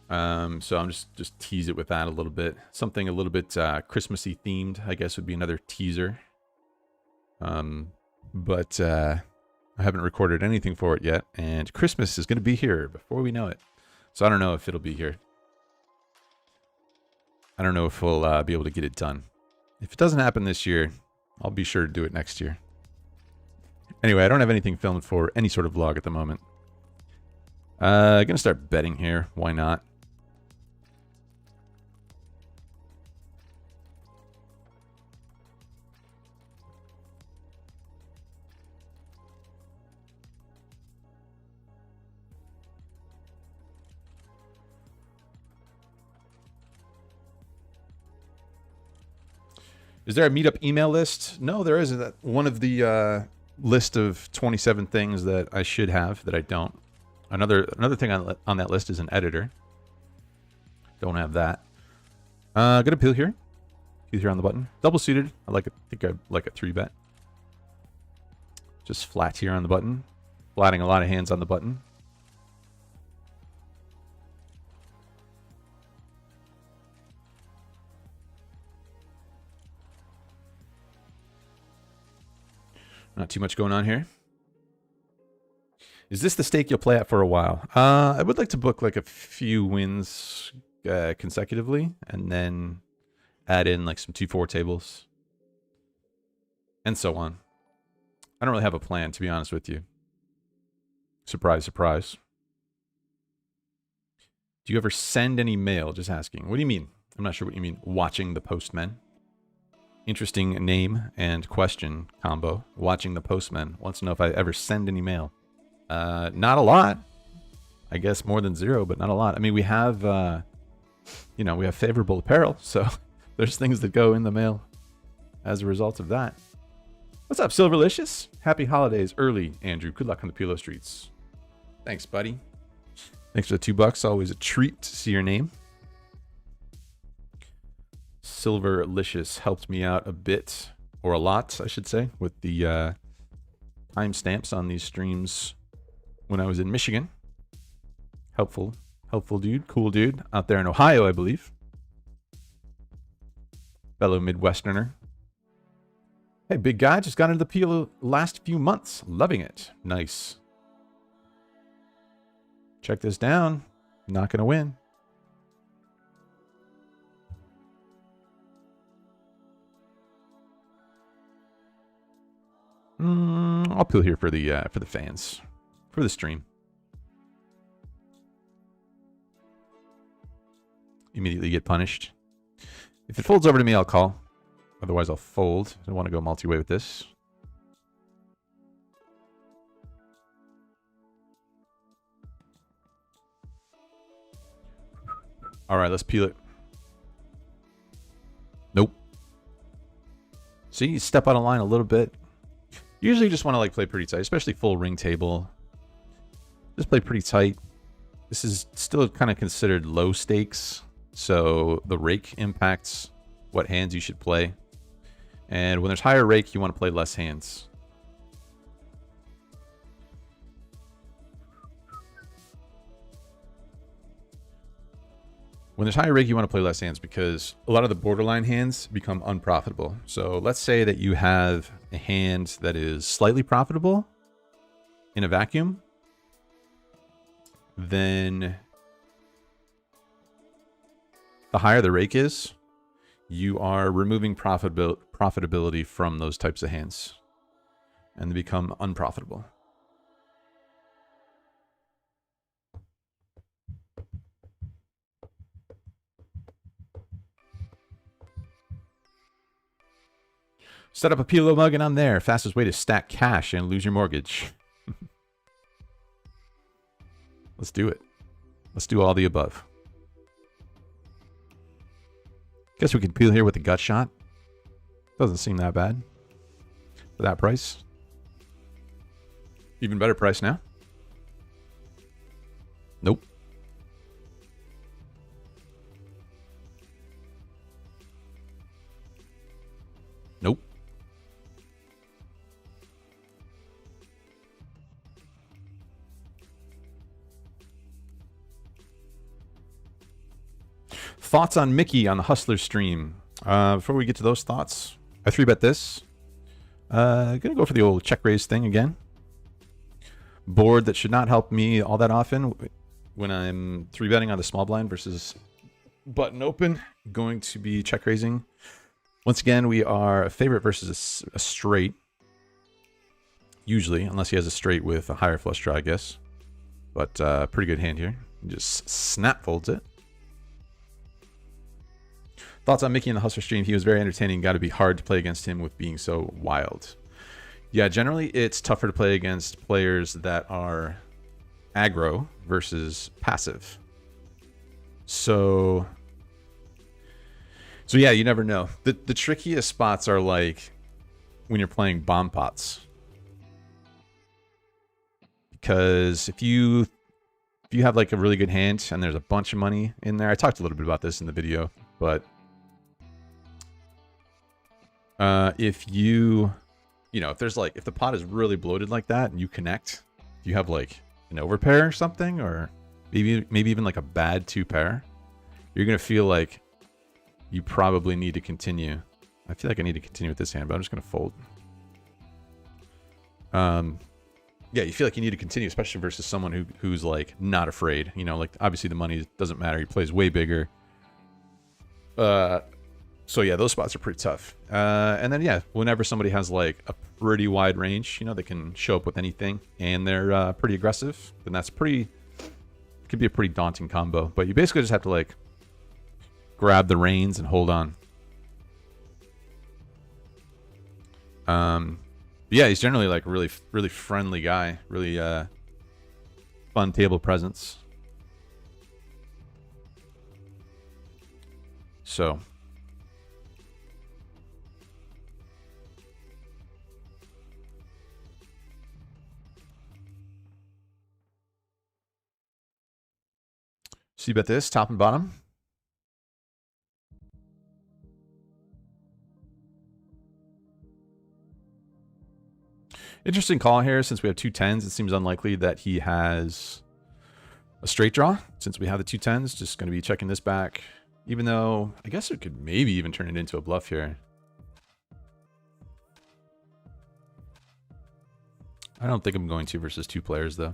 So I'm just tease it with that a little bit. Something a little bit Christmassy themed, I guess, would be another teaser. But I haven't recorded anything for it yet, and Christmas is going to be here before we know it. So I don't know if it'll be here. I don't know if we'll be able to get it done. If it doesn't happen this year, I'll be sure to do it next year. Anyway, I don't have anything filmed for any sort of vlog at the moment. Gonna start betting here. Why not? Is there a Meetup email list? No, there isn't. One of the list of 27 things that I should have that I don't. Another thing on that list is an editor. Don't have that. Gonna peel here. Peel here on the button. Double suited. I think I like a 3-bet. Just flat here on the button. Flatting a lot of hands on the button. Not too much going on here. Is this the stake you'll play at for a while? I would like to book like a few wins consecutively, and then add in like some 2-4 tables, and so on. I don't really have a plan, to be honest with you. Surprise, surprise. Do you ever send any mail? Just asking. What do you mean? I'm not sure what you mean. Watching the postman. Interesting name and question combo. Watching the postman. Wants to know if I ever send any mail. Not a lot. I guess more than 0, but not a lot. I mean, we have, we have favorable apparel, so there's things that go in the mail as a result of that. What's up, Silverlicious? Happy holidays early, Andrew. Good luck on the PLO streets. Thanks, buddy. Thanks for the $2. Always a treat to see your name. Silverlicious helped me out a bit, or a lot, I should say, with the timestamps on these streams when I was in Michigan. Helpful dude, cool dude, out there in Ohio, I believe. Fellow Midwesterner. Hey, big guy, just got into the PLO last few months. Loving it. Nice. Check this down. Not going to win. I'll peel here for the fans, for the stream. Immediately get punished. If it folds over to me, I'll call. Otherwise, I'll fold. I don't want to go multi-way with this. All right, let's peel it. Nope. See, you step out of line a little bit. Usually you just want to like play pretty tight, especially full ring table. Just play pretty tight. This is still kind of considered low stakes, so the rake impacts what hands you should play. And when there's higher rake, you want to play less hands. When there's higher rake, you want to play less hands because a lot of the borderline hands become unprofitable. So let's say that you have a hand that is slightly profitable in a vacuum. Then the higher the rake is, you are removing profitability from those types of hands, and they become unprofitable. Set up a PLO mug and I'm there. Fastest way to stack cash and lose your mortgage. Let's do it. Let's do all the above. Guess we could peel here with a gut shot. Doesn't seem that bad for that price. Even better price now. Nope. Nope. Thoughts on Mickey on the Hustler stream. Before we get to those thoughts, I 3-bet this. Gonna go for the old check raise thing again. Board that should not help me all that often when I'm 3-betting on the small blind versus button open. Going to be check raising. Once again, we are a favorite versus a straight. Usually, unless he has a straight with a higher flush draw, I guess. But pretty good hand here. Just snap folds it. Thoughts on Mickey in the Hustler stream. He was very entertaining. Got to be hard to play against him with being so wild. Yeah, generally it's tougher to play against players that are aggro versus passive. So yeah, you never know. The trickiest spots are like when you're playing bomb pots. Because if you have like a really good hand and there's a bunch of money in there. I talked a little bit about this in the video, but if if the pot is really bloated like that and you connect, if you have like an overpair or something, or maybe even like a bad 2-pair, you're going to feel like you probably need to continue. I feel like I need to continue with this hand, but I'm just going to fold. yeah, you feel like you need to continue, especially versus someone who's like not afraid. You know, like obviously the money doesn't matter. He plays way bigger. So yeah, those spots are pretty tough. And then yeah, whenever somebody has like a pretty wide range, you know, they can show up with anything, and they're pretty aggressive. Then that's could be a pretty daunting combo. But you basically just have to like grab the reins and hold on. Yeah, he's generally like a really friendly guy, really fun table presence. So you bet this top and bottom. Interesting call here. Since we have two tens, it seems unlikely that he has a straight draw. Since we have the two tens, just going to be checking this back. Even though I guess it could maybe even turn it into a bluff here. I don't think I'm going to versus two players though.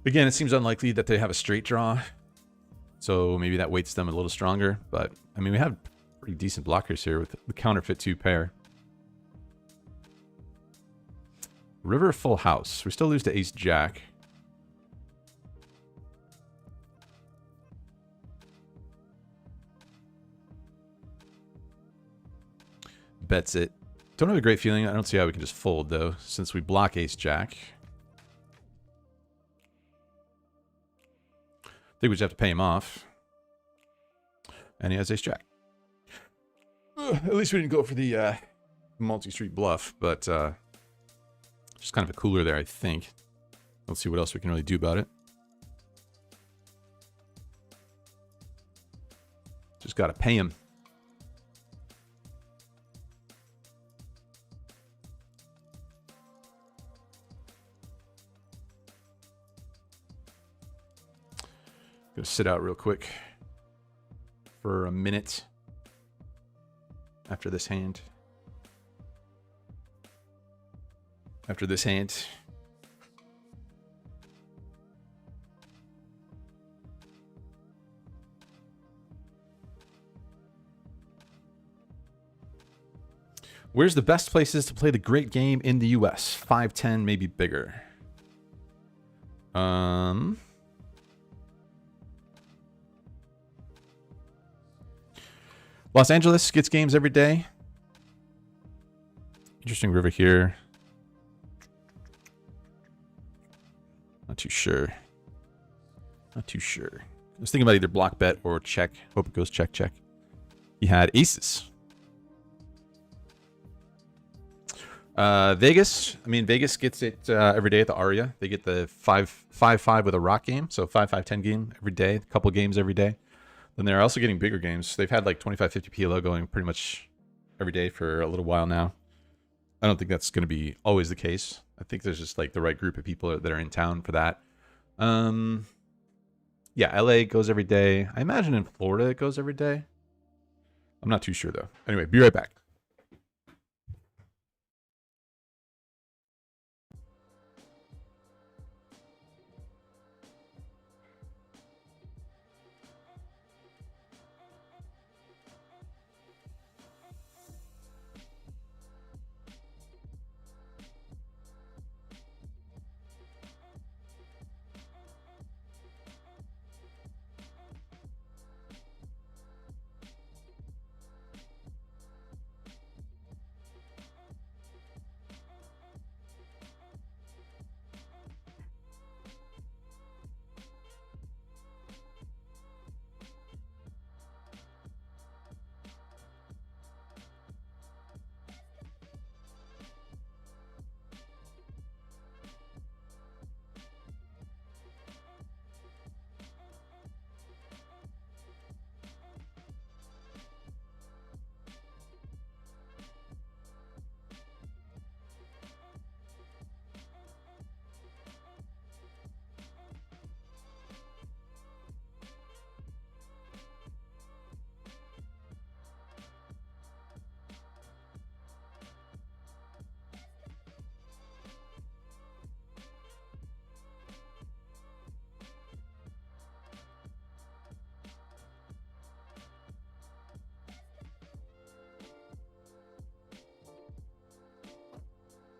Again, it seems unlikely that they have a straight draw. So maybe that weights them a little stronger. But I mean, we have pretty decent blockers here with the counterfeit two pair. River full house. We still lose to ace jack. Bets it. Don't have a great feeling. I don't see how we can just fold though, since we block ace jack. I think we just have to pay him off. And he has ace jack. At least we didn't go for the multi-street bluff, but just kind of a cooler there, I think. Let's see what else we can really do about it. Just got to pay him. Gonna sit out real quick for a minute after this hand. After this hand. Where's the best places to play the great game in the US? 510, maybe bigger. Los Angeles gets games every day. Interesting river here. Not too sure. Not too sure. I was thinking about either block bet or check. Hope it goes check, check. He had aces. Vegas. I mean, Vegas gets it every day at the Aria. They get the 5-5 with a rock game. So 5-5-10 game every day. A couple games every day. Then they're also getting bigger games. They've had like 25-50 PLO going pretty much every day for a little while now. I don't think that's going to be always the case. I think there's just like the right group of people that are in town for that. Yeah, LA goes every day. I imagine in Florida it goes every day. I'm not too sure though. Anyway, be right back.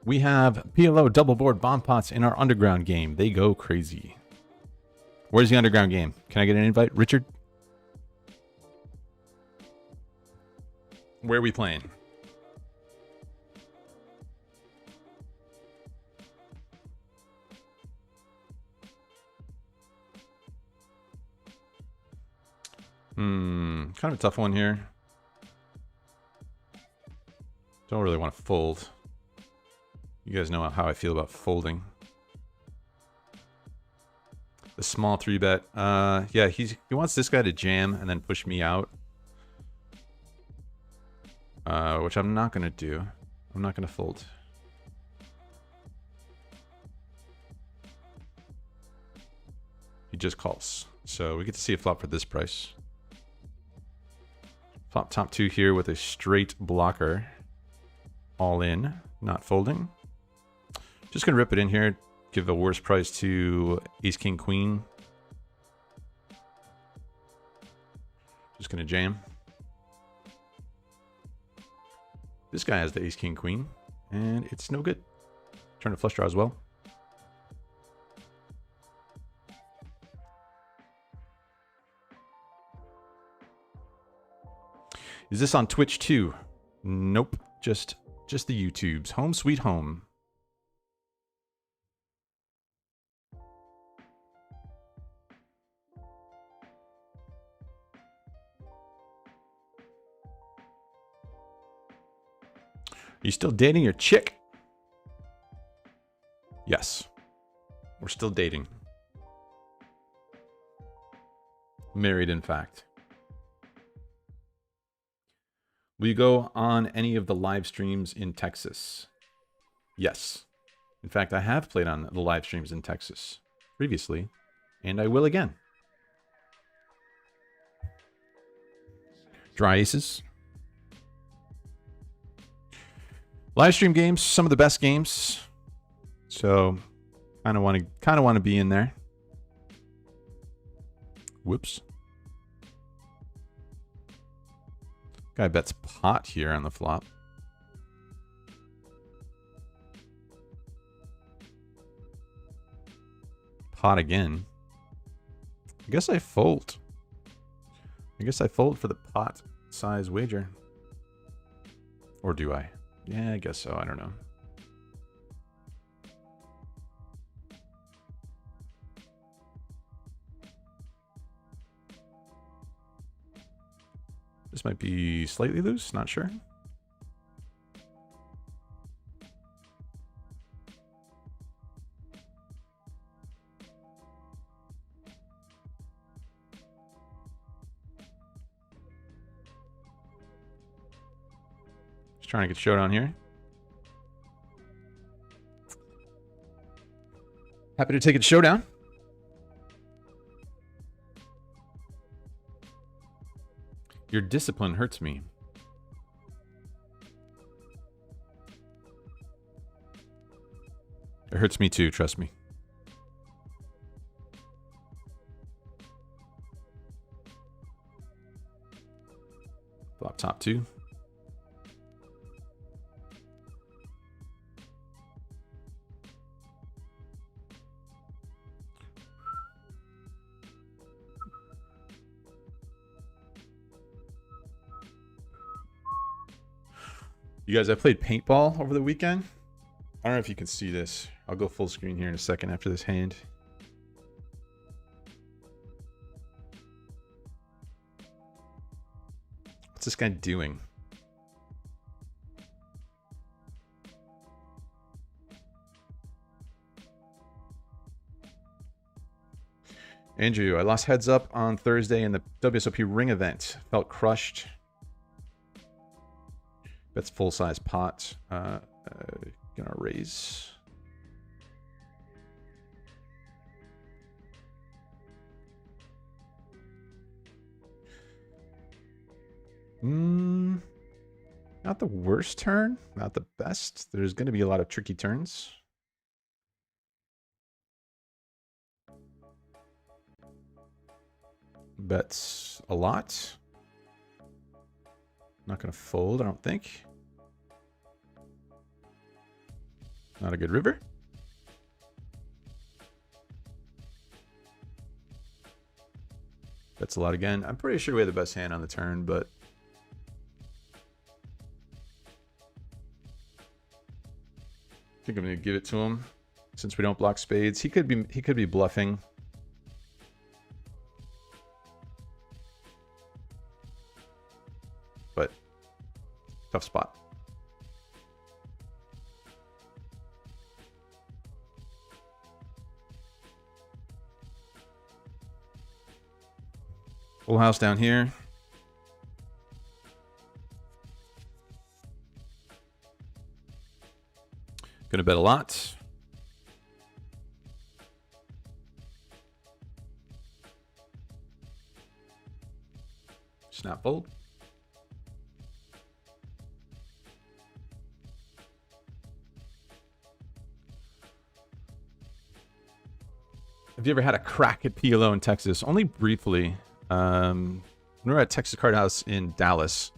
We have PLO double board bomb pots in our underground game. They go crazy. Where's the underground game? Can I get an invite, Richard? Where are we playing? Kind of a tough one here. Don't really want to fold. You guys know how I feel about folding. The small 3-bet. Yeah, he wants this guy to jam and then push me out. Which I'm not going to do. I'm not going to fold. He just calls. So we get to see a flop for this price. Flop top 2 here with a straight blocker. All in, not folding. Just going to rip it in here. Give a worse price to ace, king, queen. Just going to jam. This guy has the ace, king, queen. And it's no good. Turn to flush draw as well. Is this on Twitch too? Nope. Just the YouTubes. Home sweet home. Are you still dating your chick? Yes. We're still dating. Married, in fact. Will you go on any of the live streams in Texas? Yes. In fact, I have played on the live streams in Texas previously, and I will again. Dry aces. Live stream games, some of the best games. So, kind of want to be in there. Whoops. Guy bets pot here on the flop. Pot again. I guess I fold. I guess I fold for the pot size wager. Or do I? Yeah, I guess so. I don't know. This might be slightly loose, not sure. Just trying to get showdown here. Happy to take it to showdown. Your discipline hurts me. It hurts me too, trust me. Flop top 2. You guys, I played paintball over the weekend. I don't know if you can see this. I'll go full screen here in a second after this hand. What's this guy doing? Andrew, I lost heads up on Thursday in the WSOP ring event. Felt crushed. That's full size pot. Gonna raise. Not the worst turn, not the best. There's gonna be a lot of tricky turns. Bets a lot. Not gonna fold, I don't think. Not a good river. That's a lot again. I'm pretty sure we had the best hand on the turn, but I think I'm gonna give it to him since we don't block spades. He could be bluffing. But tough spot. Full house down here. Gonna bet a lot. Snap fold. Have you ever had a crack at PLO in Texas? Only briefly. We were at Texas Card House in Dallas.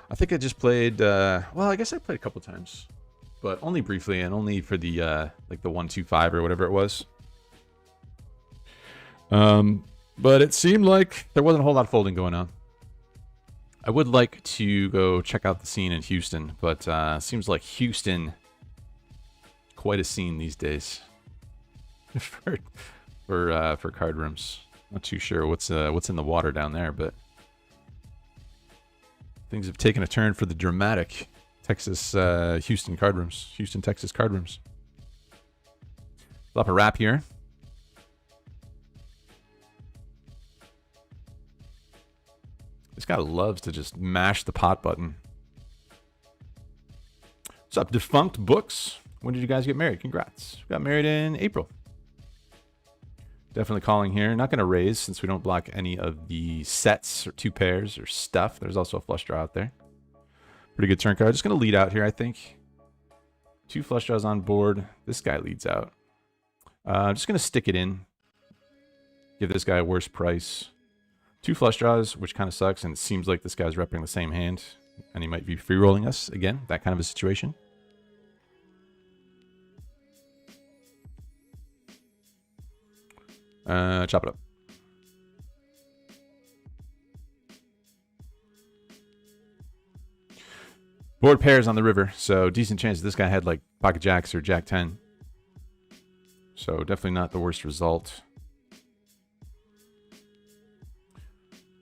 I think I just played, well, I guess I played a couple times, but only briefly and only for the, like the 1-2-5 or whatever it was. But it seemed like there wasn't a whole lot of folding going on. I would like to go check out the scene in Houston, but seems like Houston, quite a scene these days for card rooms. Not too sure what's in the water down there, but things have taken a turn for the dramatic. Texas, Houston card rooms. Houston, Texas card rooms. Flop a wrap here. This guy loves to just mash the pot button. What's up, Defunct Books? When did you guys get married? Congrats. We got married in April. Definitely calling here. Not going to raise since we don't block any of the sets or two pairs or stuff. There's also a flush draw out there. Pretty good turn card. Just going to lead out here, I think. Two flush draws on board. This guy leads out. I'm just going to stick it in. Give this guy a worse price. Two flush draws, which kind of sucks. And it seems like this guy's repping the same hand. And he might be free rolling us again. That kind of a situation. Chop it up. Board pairs on the river, so decent chance this guy had like pocket jacks or jack 10. So definitely not the worst result.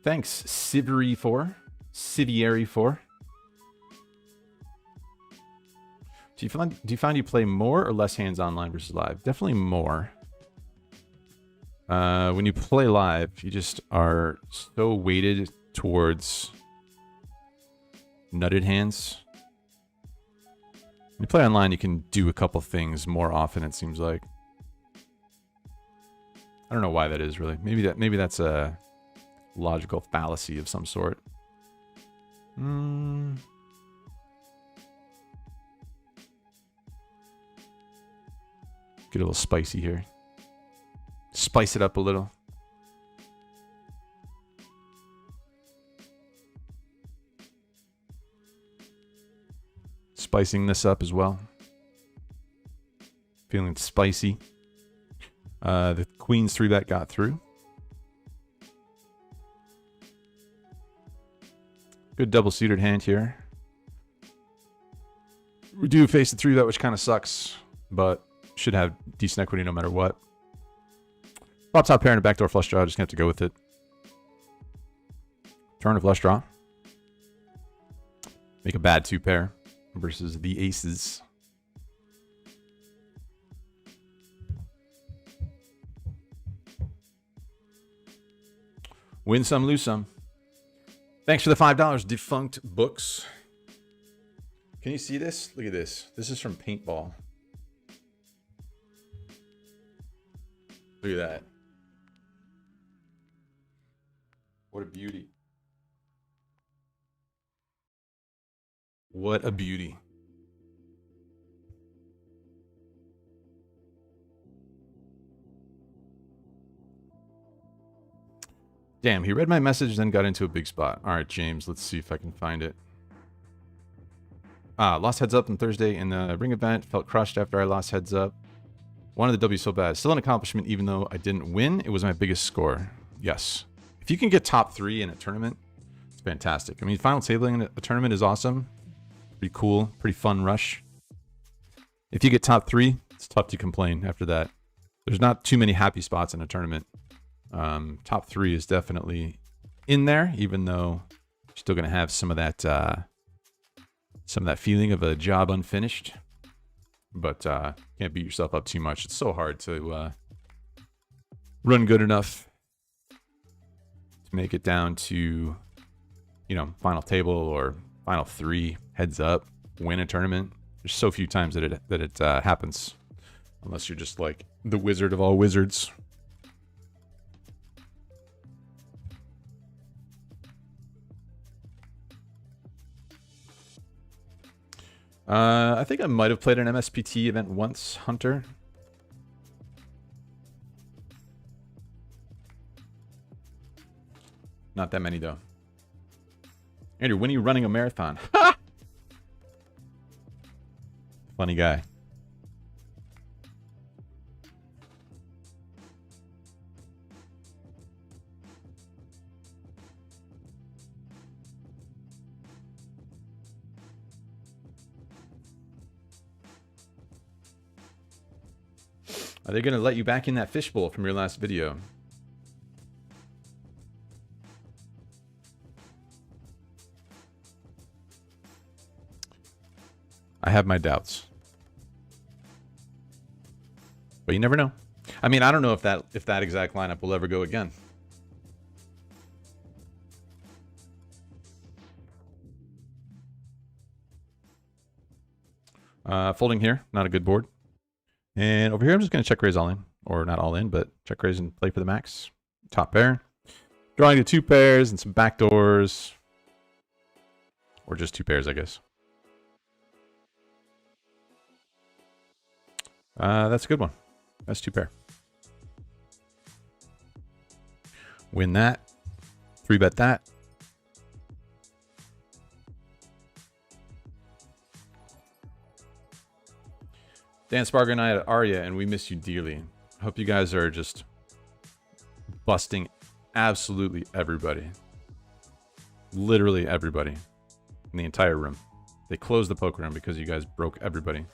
Thanks, Sivieri4. Do you find you play more or less hands online versus live? Definitely more. When you play live, you just are so weighted towards nutted hands. When you play online, you can do a couple things more often, it seems like. I don't know why that is, really. Maybe that's a logical fallacy of some sort. Get a little spicy here. Spice it up a little. Spicing this up as well. Feeling spicy. The Queen's 3-bet got through. Good double-suited hand here. We do face the 3-bet, which kind of sucks, but should have decent equity no matter what. Flop top pair and a backdoor flush draw. Just gonna have to go with it. Turn a flush draw. Make a bad 2-pair versus the aces. Win some, lose some. Thanks for the $5, Defunct Books. Can you see this? Look at this. This is from Paintball. Look at that. What a beauty. What a beauty. Damn, he read my message, then got into a big spot. All right, James, let's see if I can find it. Lost heads up on Thursday in the ring event. Felt crushed after I lost heads up. Wanted the W so bad. Still an accomplishment, even though I didn't win. It was my biggest score. Yes. If you can get top 3 in a tournament, it's fantastic. I mean, final tabling in a tournament is awesome. Pretty cool. Pretty fun rush. If you get top 3, it's tough to complain after that. There's not too many happy spots in a tournament. Top 3 is definitely in there, even though you're still going to have some of that feeling of a job unfinished. But can't beat yourself up too much. It's so hard to run good enough to make it down to, you know, final table or final 3, heads up, win a tournament. There's so few times that it happens, unless you're just like the wizard of all wizards. I think I might have played an MSPT event once, Hunter. Not that many, though. Andrew, when are you running a marathon? Funny guy. Are they going to let you back in that fishbowl from your last video? I have my doubts. But you never know. I mean, I don't know if that exact lineup will ever go again. Folding here, not a good board. And over here, I'm just going to check raise all in. Or not all in, but check raise and play for the max. Top pair. Drawing to 2 pairs and some backdoors. Or just 2 pairs, I guess. That's a good one. That's 2 pair. Win that. 3-bet that. Dan Spargo and I at Arya, and we miss you dearly. I hope you guys are just busting absolutely everybody. Literally everybody in the entire room. They closed the poker room because you guys broke everybody.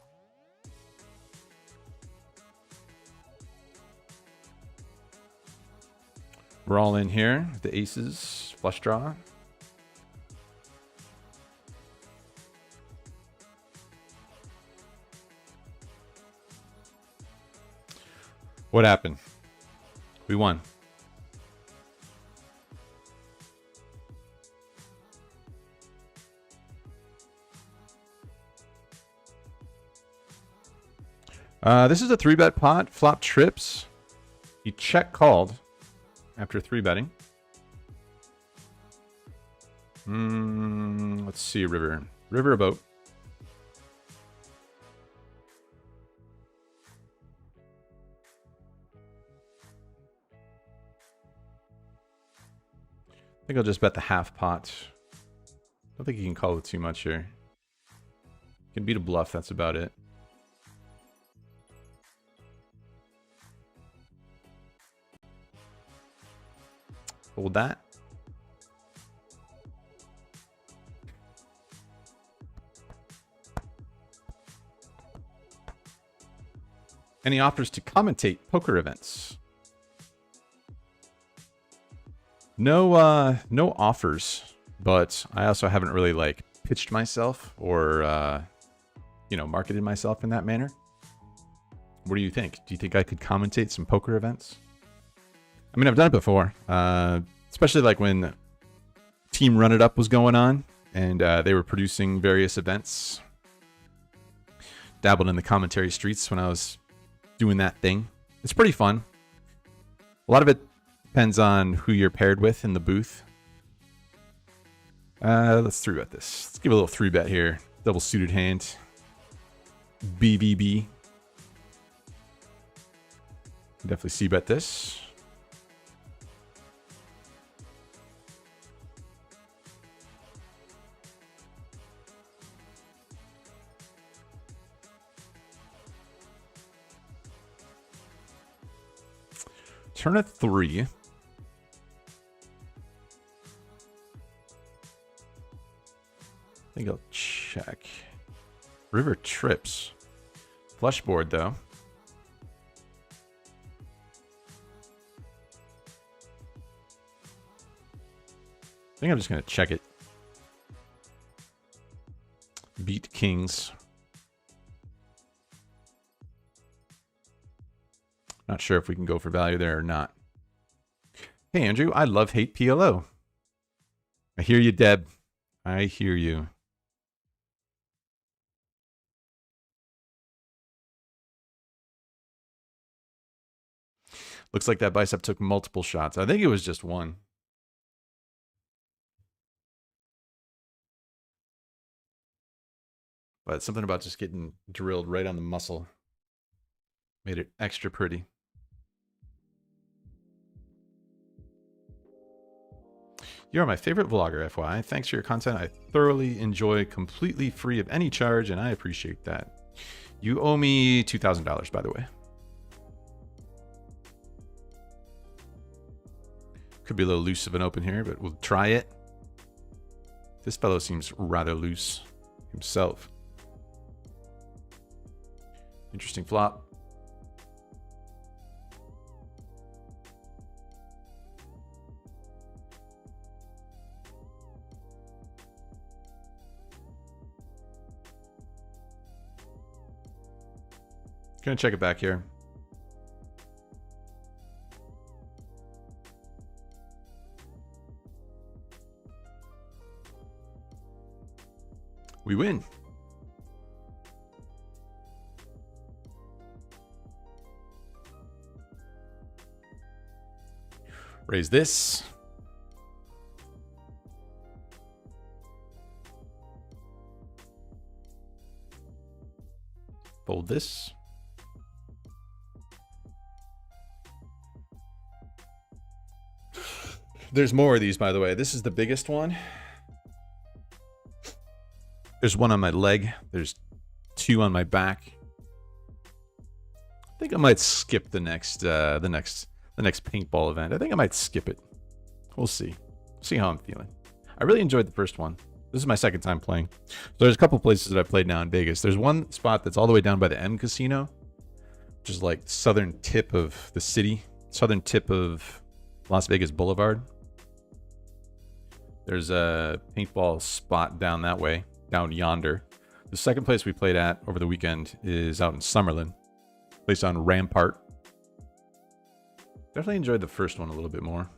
We're all in here. The aces, flush draw. What happened? We won. This is a 3-bet pot. Flop trips. He check called after 3-betting. Let's see, river. River or boat? I think I'll just bet the half pot. I don't think you can call it too much here. You can beat a bluff, that's about it. Hold that. Any offers to commentate poker events? No, no offers, but I also haven't really like pitched myself or, you know, marketed myself in that manner. What do you think? Do you think I could commentate some poker events? I mean, I've done it before, especially like when Team Run It Up was going on and they were producing various events. Dabbled in the commentary streets when I was doing that thing. It's pretty fun. A lot of it depends on who you're paired with in the booth. Let's 3-bet this. Let's give a little 3-bet here. Double suited hand. BBB. Definitely C-bet this. Turn a 3. I think I'll check. River trips. Flush board, though. I think I'm just going to check it. Beat kings. Not sure if we can go for value there or not. Hey, Andrew, I love hate PLO. I hear you, Deb. I hear you. Looks like that bicep took multiple shots. I think it was just one. But something about just getting drilled right on the muscle made it extra pretty. You're my favorite vlogger, FYI. Thanks for your content. I thoroughly enjoy, completely free of any charge, and I appreciate that. You owe me $2,000, by the way. Could be a little loose of an open here, but we'll try it. This fellow seems rather loose himself. Interesting flop. Gonna check it back here. We win. Raise this. Fold this. There's more of these, by the way. This is the biggest one. There's one on my leg. There's 2 on my back. I think I might skip the next paintball event. I think I might skip it. We'll see. See how I'm feeling. I really enjoyed the first one. This is my second time playing. So there's a couple places that I've played now in Vegas. There's one spot that's all the way down by the M Casino, which is like southern tip of the city, southern tip of Las Vegas Boulevard. There's a paintball spot down that way, down yonder. The second place we played at over the weekend is out in Summerlin, place on Rampart. Definitely enjoyed the first one a little bit more.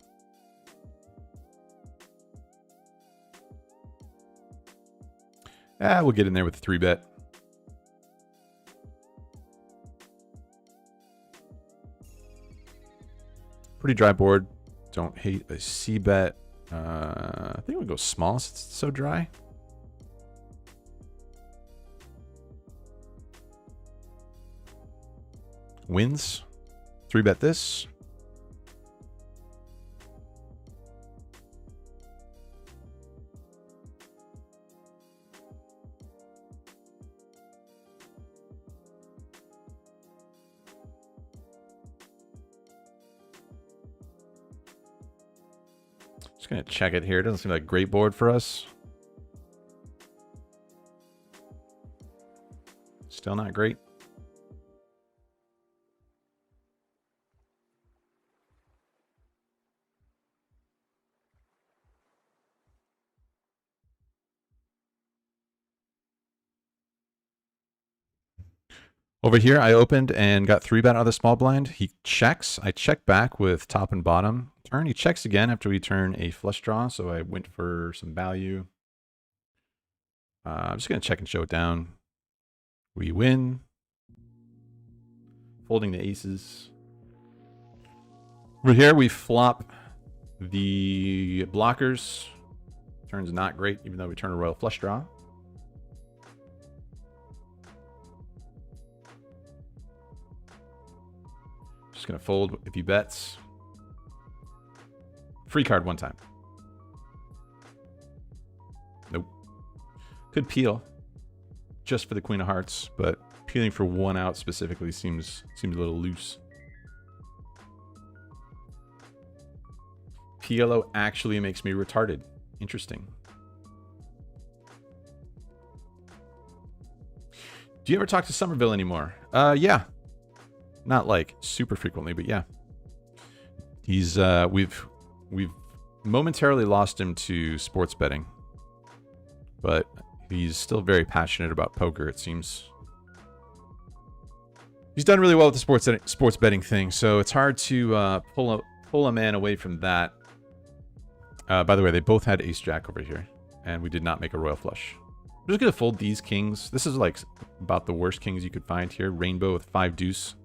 We'll get in there with the 3-bet. Pretty dry board. Don't hate a C-bet. I think we'll go small since it's so dry. Wins. 3-bet this. Just gonna check it here. It doesn't seem like a great board for us. Still not great. Over here, I opened and got 3-bet out of the small blind. He checks. I check back with top and bottom turn. He checks again after we turn a flush draw, so I went for some value. I'm just going to check and show it down. We win. Folding the aces. Over here, we flop the blockers. Turns not great, even though we turn a royal flush draw. Just gonna fold if he bets. Free card one time. Nope. Could peel just for the Queen of Hearts, but peeling for one out specifically seems a little loose. PLO actually makes me retarded. Interesting. Do you ever talk to Somerville anymore? Yeah. Not like super frequently, but yeah. He's we've momentarily lost him to sports betting, but he's still very passionate about poker, it seems. He's done really well with the sports betting thing, so it's hard to pull a man away from that. By the way, they both had ace jack over here, and we did not make a royal flush. I'm just gonna fold these kings. This is like about the worst kings you could find here. Rainbow with 5 deuce.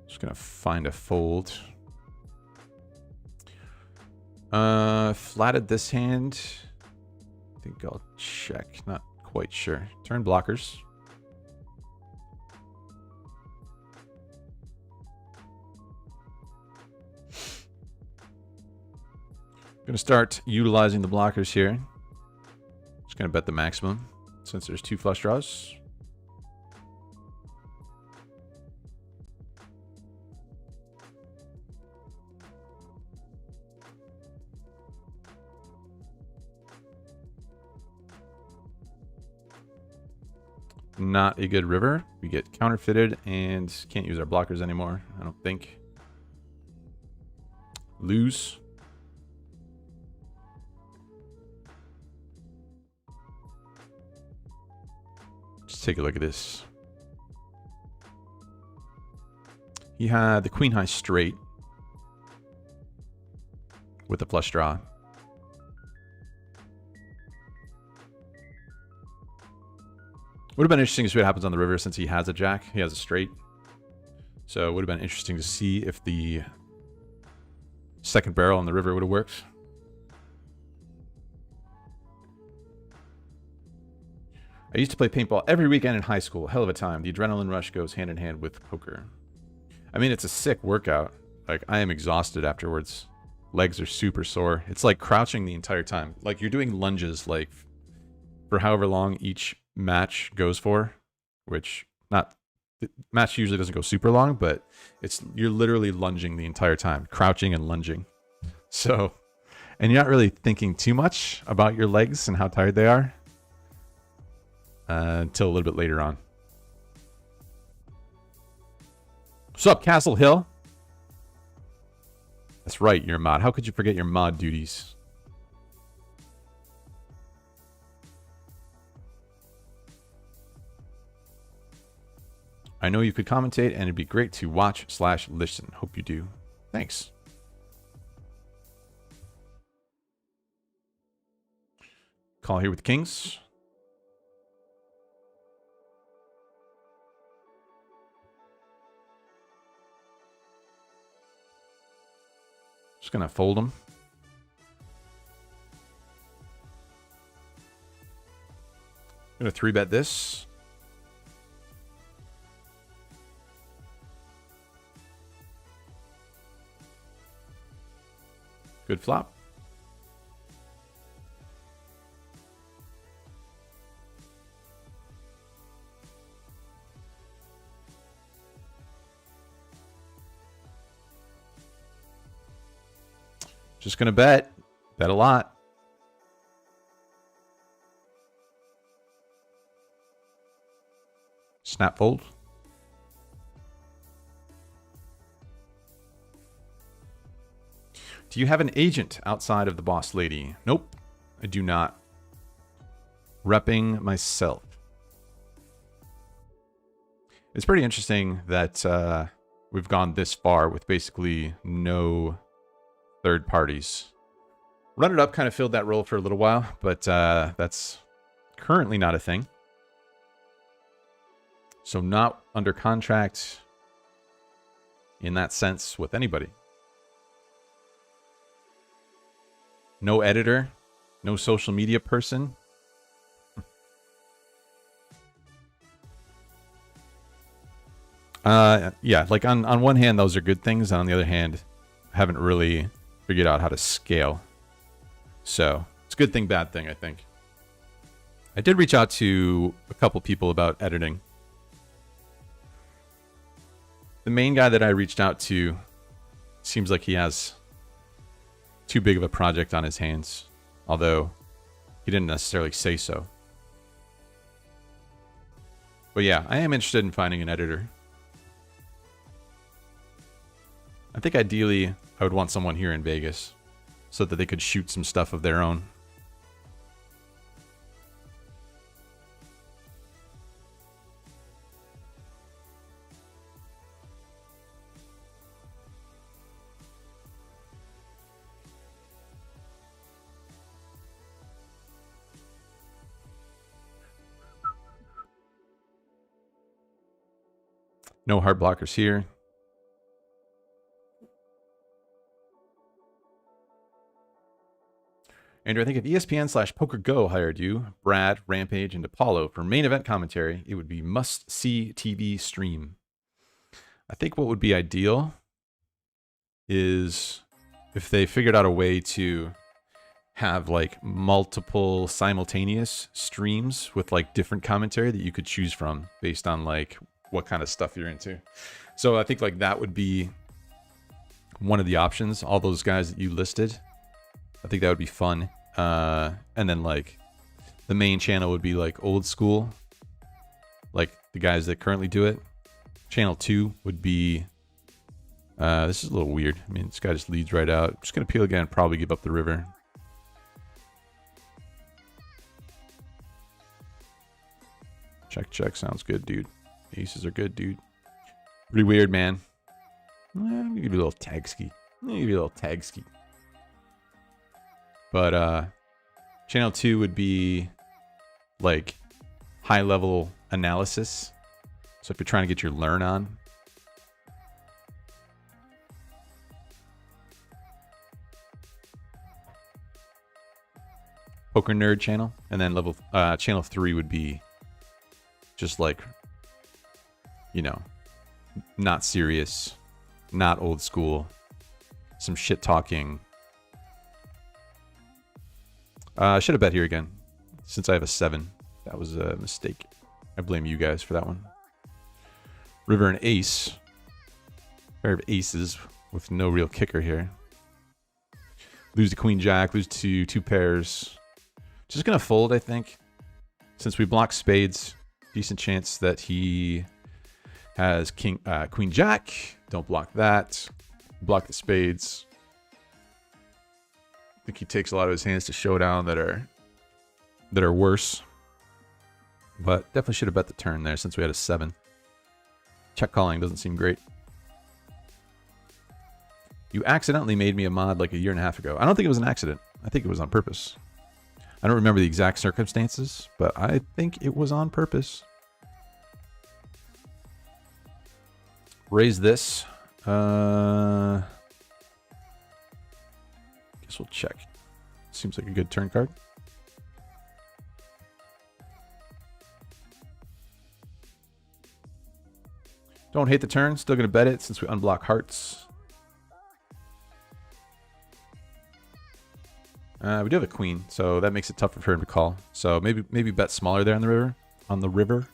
Just gonna find a fold. Flatted this hand. I think I'll check. Not quite sure. Turn blockers. Gonna start utilizing the blockers here. Just gonna bet the maximum since there's 2 flush draws. Not a good river. We get counterfeited and can't use our blockers anymore, I don't think. Lose. Just take a look at this. He had the queen high straight with the flush draw. Would have been interesting to see what happens on the river since he has a jack. He has a straight. So it would have been interesting to see if the second barrel on the river would have worked. I used to play paintball every weekend in high school. Hell of a time. The adrenaline rush goes hand in hand with poker. I mean, it's a sick workout. Like, I am exhausted afterwards. Legs are super sore. It's like crouching the entire time. Like, you're doing lunges, like, for however long each match goes for, which the match usually doesn't go super long, but you're literally lunging the entire time, crouching and lunging. So, and you're not really thinking too much about your legs and how tired they are until a little bit later on. What's up, Castle Hill? That's right, you're a mod. How could you forget your mod duties? I know you could commentate, and it'd be great to watch/listen. Hope you do. Thanks. Call here with kings. Just gonna fold them. Gonna 3-bet this. Good flop. Just gonna bet a lot. Snap fold. Do you have an agent outside of the boss lady? Nope, I do not. Repping myself. It's pretty interesting that we've gone this far with basically no third parties. Run It Up kind of filled that role for a little while, but that's currently not a thing. So not under contract in that sense with anybody. No editor, no social media person. Yeah, like on one hand, those are good things. And on the other hand, I haven't really figured out how to scale. So it's a good thing, bad thing, I think. I did reach out to a couple people about editing. The main guy that I reached out to seems like he has too big of a project on his hands, although he didn't necessarily say so. But yeah, I am interested in finding an editor. I think ideally I would want someone here in Vegas so that they could shoot some stuff of their own. No hard blockers here. Andrew, I think if ESPN/PokerGo hired you, Brad, Rampage, and Apollo for main event commentary, it would be must-see TV stream. I think what would be ideal is if they figured out a way to have like multiple simultaneous streams with like different commentary that you could choose from based on like what kind of stuff you're into. So I think like that would be one of the options. All those guys that you listed, I think that would be fun. And then like the main channel would be like old school, like the guys that currently do it. Channel 2 would be, this is a little weird. I mean, this guy just leads right out. I'm just going to peel again and probably give up the river. Check, check. Sounds good, dude. Aces are good, dude. Pretty weird, man. Let me give you a little tag ski. But channel 2 would be like high level analysis. So if you're trying to get your learn on. Poker nerd channel. And then level channel 3 would be just like, you know, not serious, not old school, some shit talking. I should have bet here again, since I have a 7. That was a mistake. I blame you guys for that one. River and ace. Pair of aces with no real kicker here. Lose to queen jack, lose to 2 pairs. Just gonna fold, I think. Since we block spades, decent chance that he has queen jack. Don't block that. Block the spades. I think he takes a lot of his hands to showdown that are worse. But definitely should have bet the turn there since we had a 7. Check calling doesn't seem great. You accidentally made me a mod like a year and a half ago. I don't think it was an accident. I think it was on purpose. I don't remember the exact circumstances, but I think it was on purpose. Raise this. Guess we'll check. Seems like a good turn card. Don't hate the turn. Still going to bet it since we unblock hearts. We do have a queen, so that makes it tougher for him to call. So maybe bet smaller there on the river.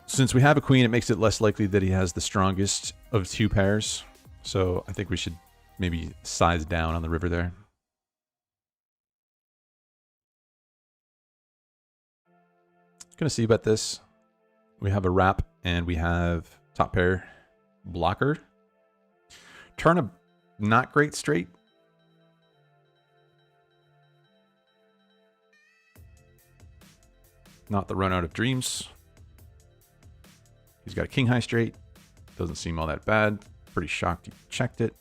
Since we have a queen, it makes it less likely that he has the strongest of 2 pairs. So I think we should maybe size down on the river there. Gonna see about this. We have a wrap and we have top pair blocker. Turn a not great straight. Not the run out of dreams. He's got a king high straight. Doesn't seem all that bad. Pretty shocked he checked it.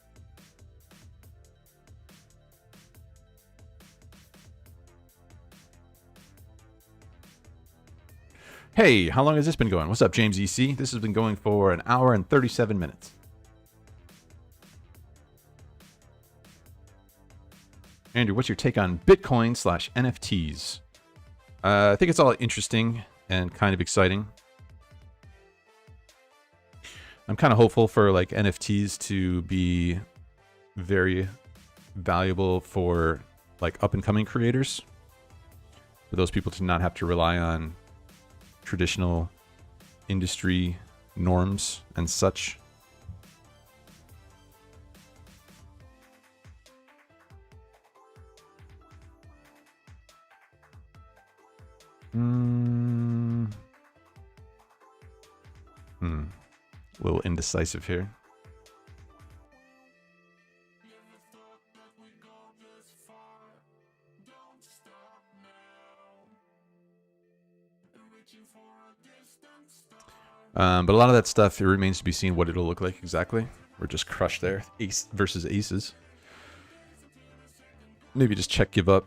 Hey, how long has this been going? What's up, James EC? This has been going for 1 hour and 37 minutes. Andrew, what's your take on Bitcoin/NFTs? I think it's all interesting and kind of exciting. I'm kind of hopeful for like NFTs to be very valuable for like up and coming creators. For those people to not have to rely on traditional industry norms and such. A little indecisive here. But a lot of that stuff, it remains to be seen what it'll look like exactly. We're just crushed there. Ace versus aces. Maybe just check, give up.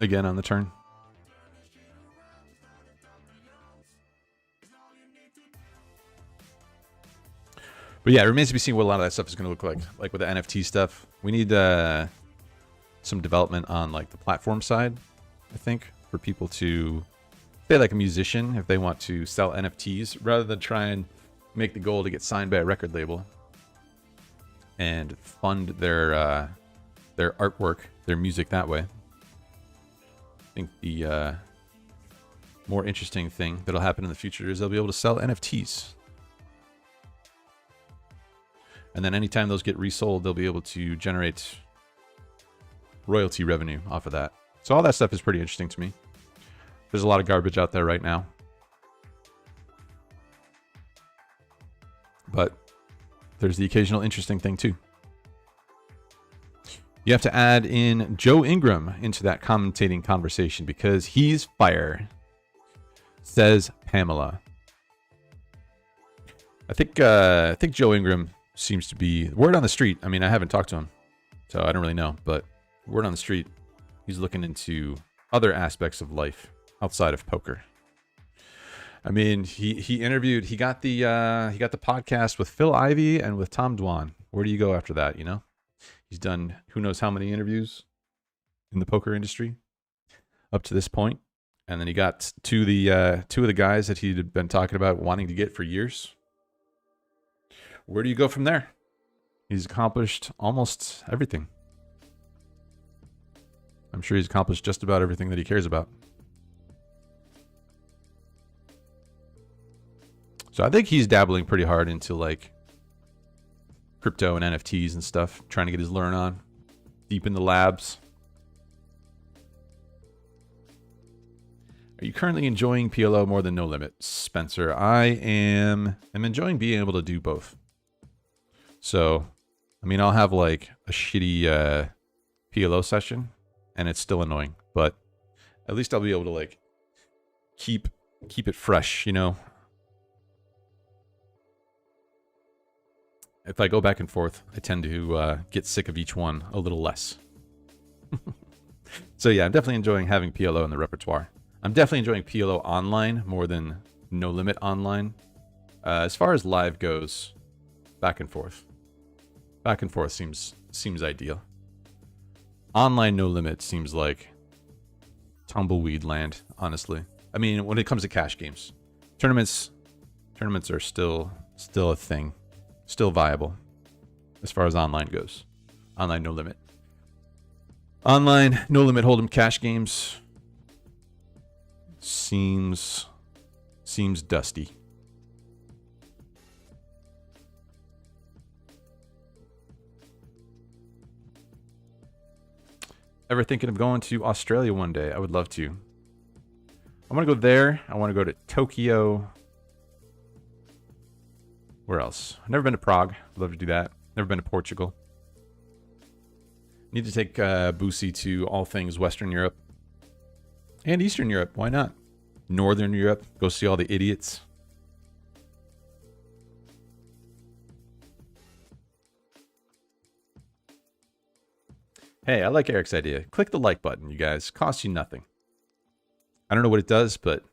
Again on the turn. But yeah, it remains to be seen what a lot of that stuff is going to look like. Like with the NFT stuff, we need some development on like the platform side, I think, for people to, say like a musician, if they want to sell NFTs, rather than try and make the goal to get signed by a record label and fund their artwork, their music that way. I think the more interesting thing that'll happen in the future is they'll be able to sell NFTs. And then anytime those get resold, they'll be able to generate royalty revenue off of that. So all that stuff is pretty interesting to me. There's a lot of garbage out there right now. But there's the occasional interesting thing too. You have to add in Joe Ingram into that commentating conversation because he's fire, says Pamela. I think Joe Ingram seems to be word on the street. I mean, I haven't talked to him, so I don't really know. But word on the street, he's looking into other aspects of life outside of poker. I mean, he interviewed. He got the podcast with Phil Ivey and with Tom Dwan. Where do you go after that? You know, he's done who knows how many interviews in the poker industry up to this point, and then he got to the two of the guys that he'd been talking about wanting to get for years. Where do you go from there? He's accomplished almost everything. I'm sure he's accomplished just about everything that he cares about. So I think he's dabbling pretty hard into like crypto and NFTs and stuff, trying to get his learn on deep in the labs. Are you currently enjoying PLO more than No Limit, Spencer? I'm enjoying being able to do both. So, I mean, I'll have like a shitty PLO session and it's still annoying, but at least I'll be able to like keep it fresh, you know? If I go back and forth, I tend to get sick of each one a little less. So yeah, I'm definitely enjoying having PLO in the repertoire. I'm definitely enjoying PLO online more than No Limit online. As far as live goes, back and forth. Back and forth seems ideal. Online No Limit seems like tumbleweed land, honestly. I mean, when it comes to cash games, tournaments are still a thing, still viable as far as online goes. Online No Limit. Online No Limit Hold'em cash games seems dusty. Ever thinking of going to Australia one day? I would love to. I want to go there. I want to go to Tokyo. Where else? I've never been to Prague. I'd love to do that. Never been to Portugal. Need to take Boosie to all things Western Europe. And Eastern Europe. Why not? Northern Europe. Go see all the idiots. Hey, I like Eric's idea. Click the like button, you guys. Costs you nothing. I don't know what it does, but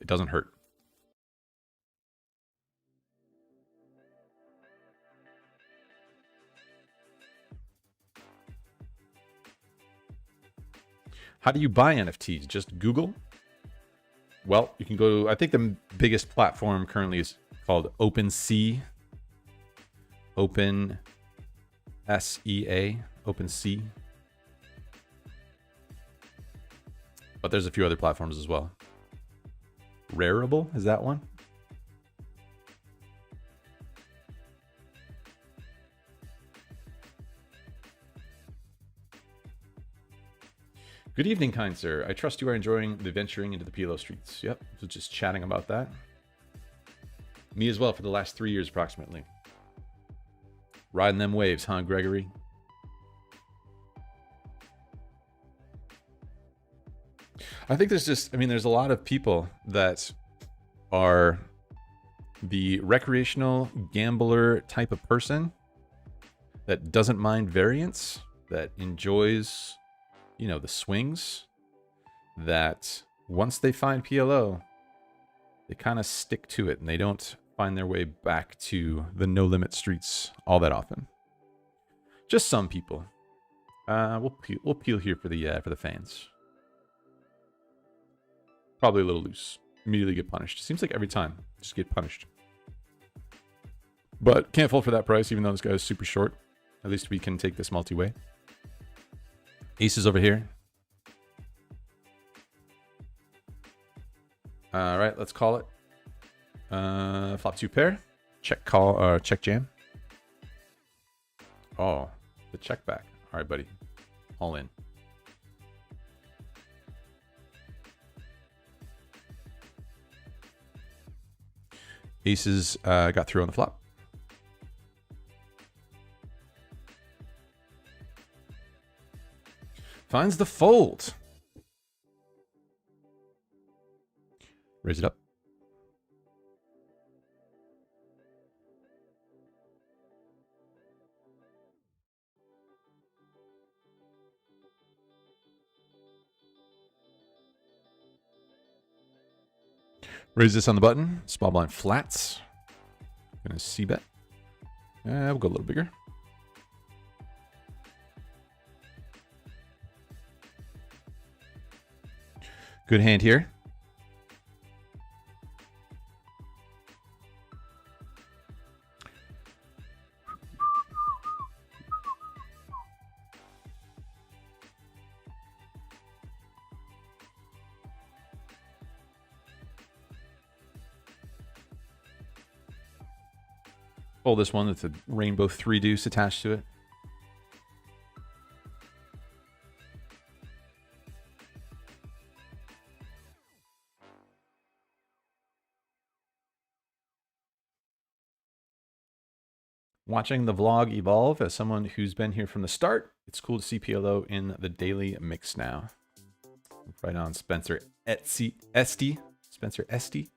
it doesn't hurt. How do you buy NFTs? Just Google? Well, you can go, I think the biggest platform currently is called OpenSea. OpenSEA. OpenSea. But there's a few other platforms as well. Rarible, is that one? Good evening, kind sir. I trust you are enjoying the venturing into the PLO streets. Yep, so just chatting about that. Me as well for the last 3 years approximately. Riding them waves, huh, Gregory? I think there's just, I mean, there's a lot of people that are the recreational gambler type of person that doesn't mind variance, that enjoys, you know, the swings, that once they find PLO, they kind of stick to it and they don't find their way back to the no limit streets all that often. Just some people. We'll peel here for the fans. Probably a little loose. Immediately get punished. Seems like every time, just get punished. But can't fall for that price, even though this guy is super short. At least we can take this multi-way. Aces over here. All right, let's call it. Flop 2 pair. Check call. Check jam. Oh, the check back. All right, buddy. All in. Aces got through on the flop. Finds the fold. Raise it up. Raise this on the button. Small blind flats. Gonna C bet. We'll go a little bigger. Good hand here. Pull this one with a rainbow 3 deuce attached to it. Watching the vlog evolve as someone who's been here from the start, it's cool to see PLO in the daily mix now. Right on Spencer Esty. Spencer Esty.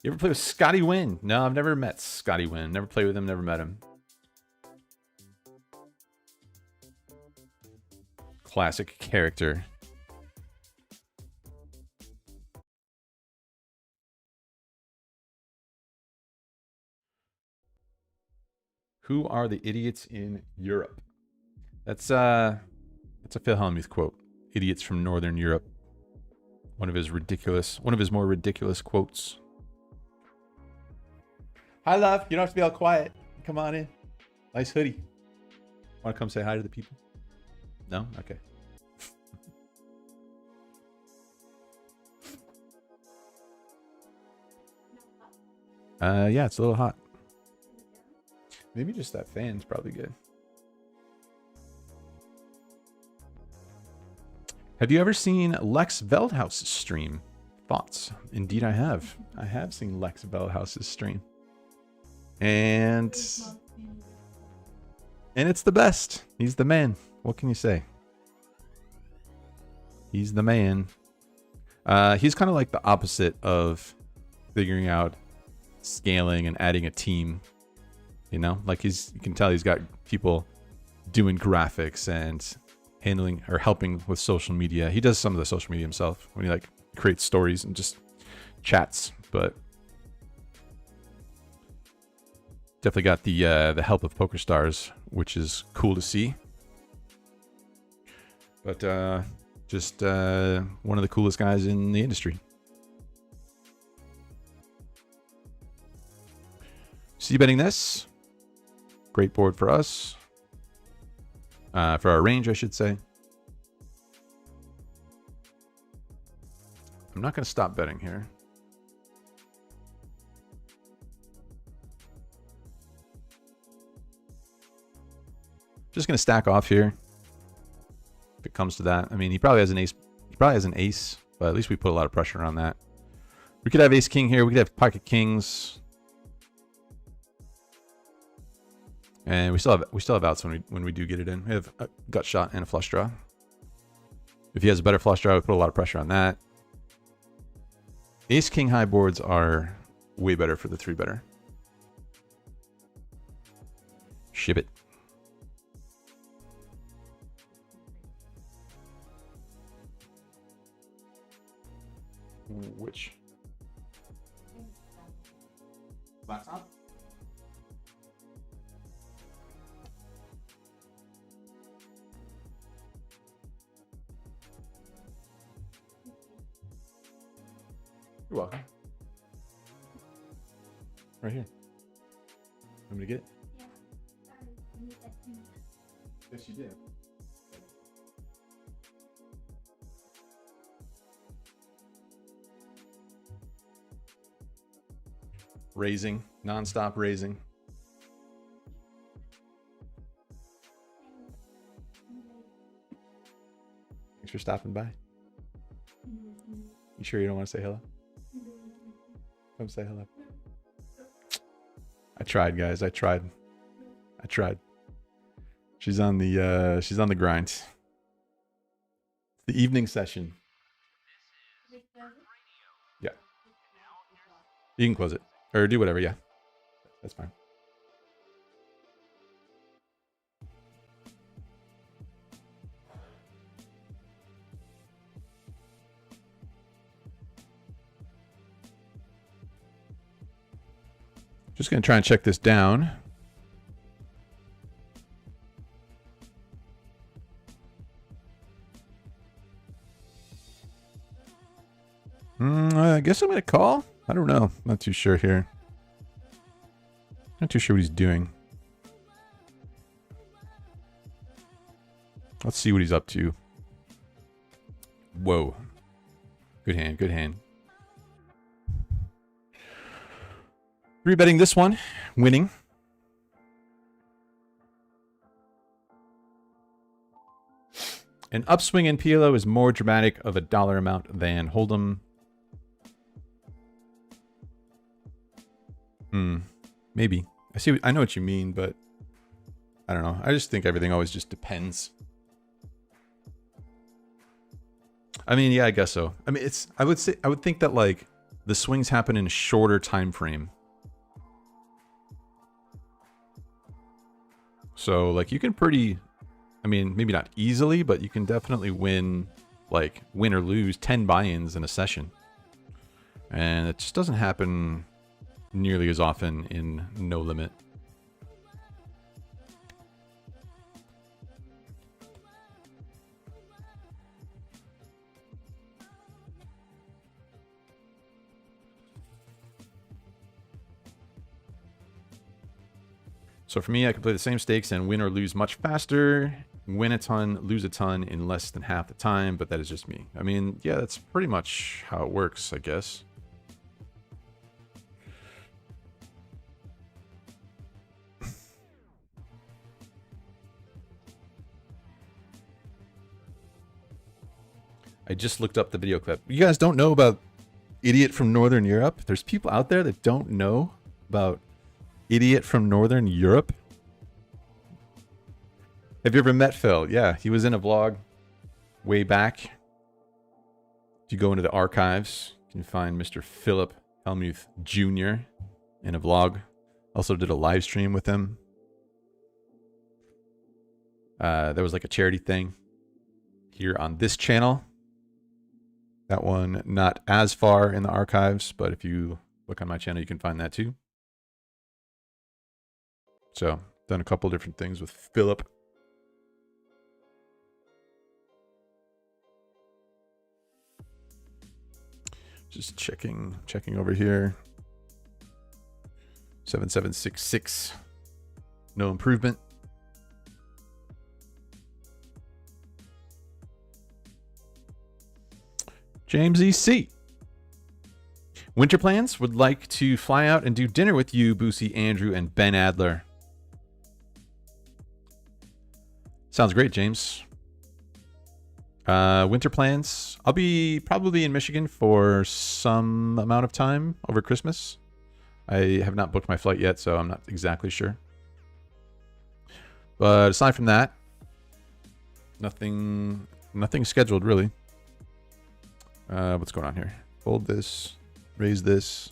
You ever play with Scotty Wynn? No, I've never met Scotty Wynn. Never played with him, never met him. Classic character. Who are the idiots in Europe? That's a Phil Hellmuth quote. Idiots from Northern Europe. One of his more ridiculous quotes. Hi, love. You don't have to be all quiet. Come on in. Nice hoodie. Want to come say hi to the people? No? Okay. Yeah, it's a little hot. Maybe just that fan's probably good. Have you ever seen Lex Veldhouse's stream? Thoughts? Indeed, I have. I have seen Lex Veldhouse's stream. And it's the best. He's the man. What can you say? He's the man. He's kind of like the opposite of figuring out scaling and adding a team. You know, like you can tell he's got people doing graphics and handling or helping with social media. He does some of the social media himself when he like creates stories and just chats, but definitely got the help of Poker Stars, which is cool to see. But just one of the coolest guys in the industry. C betting this. Great board for us. For our range, I should say. I'm not going to stop betting here. Just going to stack off here. if it comes to that. I mean, he probably has an ace. He probably has an ace, but at least we put a lot of pressure on that. We could have ace king here. We could have pocket kings, and we still have outs when we do get it in. We have a gut shot and a flush draw. If he has a better flush draw, we put a lot of pressure on that. Ace king high boards are way better for the 3-better. Ship it. Which? Laptop? You're welcome. Right here. Want me to get it? Yeah. Yes, you did. Raising, non-stop raising. Thanks for stopping by. You sure you don't want to say hello? Come say hello. I tried, guys. I tried. She's on the grind. The evening session. Yeah. You can close it. Or do whatever, yeah. That's fine. Just going to try and check this down. I guess I'm going to call. I don't know. Not too sure here. Not too sure what he's doing. Let's see what he's up to. Whoa. Good hand, good hand. 3-betting this one, winning. An upswing in PLO is more dramatic of a dollar amount than Hold'em. Maybe. I know what you mean, but I don't know. I just think everything always just depends. I mean, yeah, I guess so. I mean, I would think that like the swings happen in a shorter time frame. So like you can I mean, maybe not easily, but you can definitely win or lose 10 buy-ins in a session. And it just doesn't happen nearly as often in No Limit. So for me, I can play the same stakes and win or lose much faster, win a ton, lose a ton in less than half the time, but that is just me. I mean, yeah, that's pretty much how it works, I guess. I just looked up the video clip. You guys don't know about Idiot from Northern Europe? There's people out there that don't know about Idiot from Northern Europe. Have you ever met Phil? Yeah, he was in a vlog way back. If you go into the archives, you can find Mr. Philip Helmuth Jr. in a vlog. Also did a live stream with him. There was like a charity thing here on this channel. That one not as far in the archives, but if you look on my channel, you can find that too. So, done a couple different things with Philip. Just checking over here. 7766. No improvement. James EC. Winter plans? Would like to fly out and do dinner with you, Boosie, Andrew, and Ben Adler. Sounds great, James. Winter plans. I'll be probably in Michigan for some amount of time over Christmas. I have not booked my flight yet, so I'm not exactly sure. But aside from that, nothing scheduled really. What's going on here? Fold this, raise this.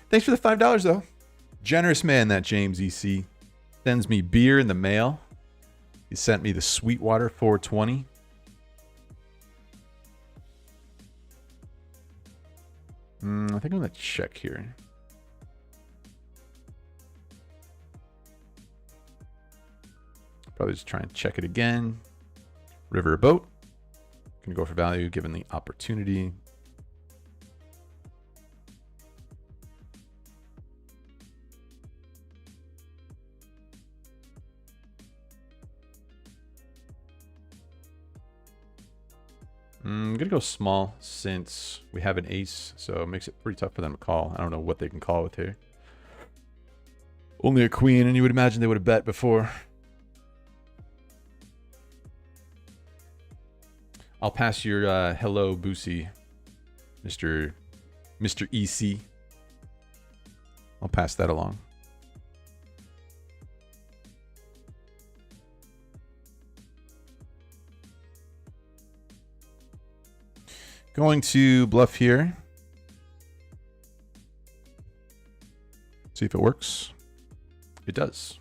Thanks for the $5 though. Generous man, that James EC. Sends me beer in the mail. He sent me the Sweetwater 420. I think I'm going to check here. Probably just try and check it again. River or boat. Going to go for value given the opportunity. I'm going to go small since we have an ace, so it makes it pretty tough for them to call. I don't know what they can call with here. Only a queen, and you would imagine they would have bet before. I'll pass your hello, Boosie, Mr. EC. I'll pass that along. Going to bluff here. See if it works. It does.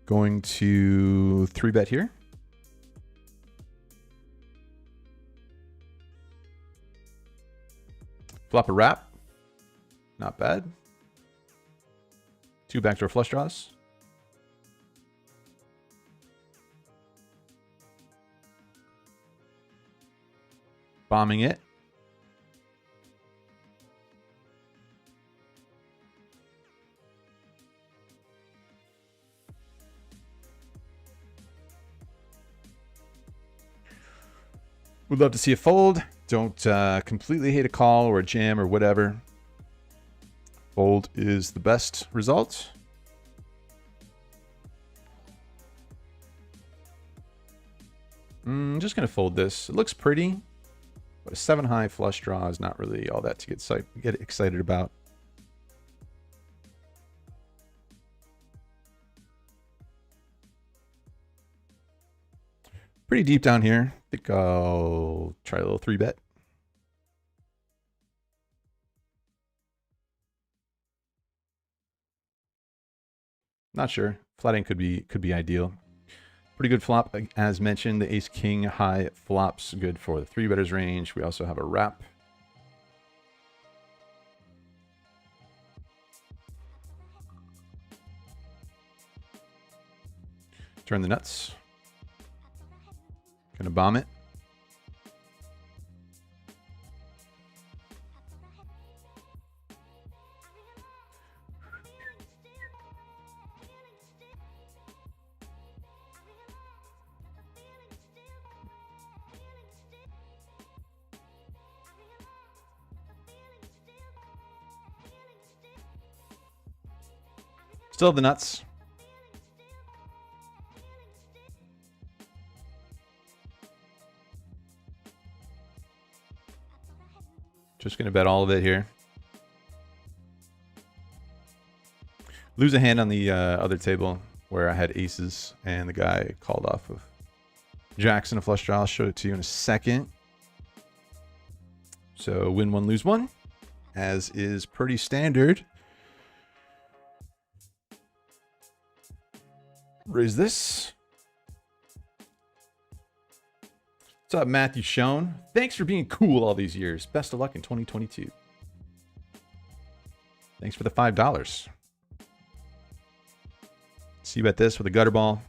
Going to 3-bet here. Flop a wrap. Not bad. 2 backdoor flush draws. Bombing it. Would love to see a fold. Don't completely hate a call or a jam or whatever. Fold is the best result. I'm just going to fold this. It looks pretty, but a 7 high flush draw is not really all that to get excited about. Pretty deep down here. I think I'll try a little 3-bet. Not sure. Flatting could be ideal. Pretty good flop, as mentioned. The ace king high flops good for the 3-betters range. We also have a wrap. Turn the nuts. Gonna bomb it. Still have the nuts. Just going to bet all of it here. Lose a hand on the other table where I had aces and the guy called off of Jackson a flush draw. I'll show it to you in a second. So win one, lose one, as is pretty standard. Raise this. What's up, Matthew Schoen? Thanks for being cool all these years. Best of luck in 2022. Thanks for the $5. See bet this with a gutter ball.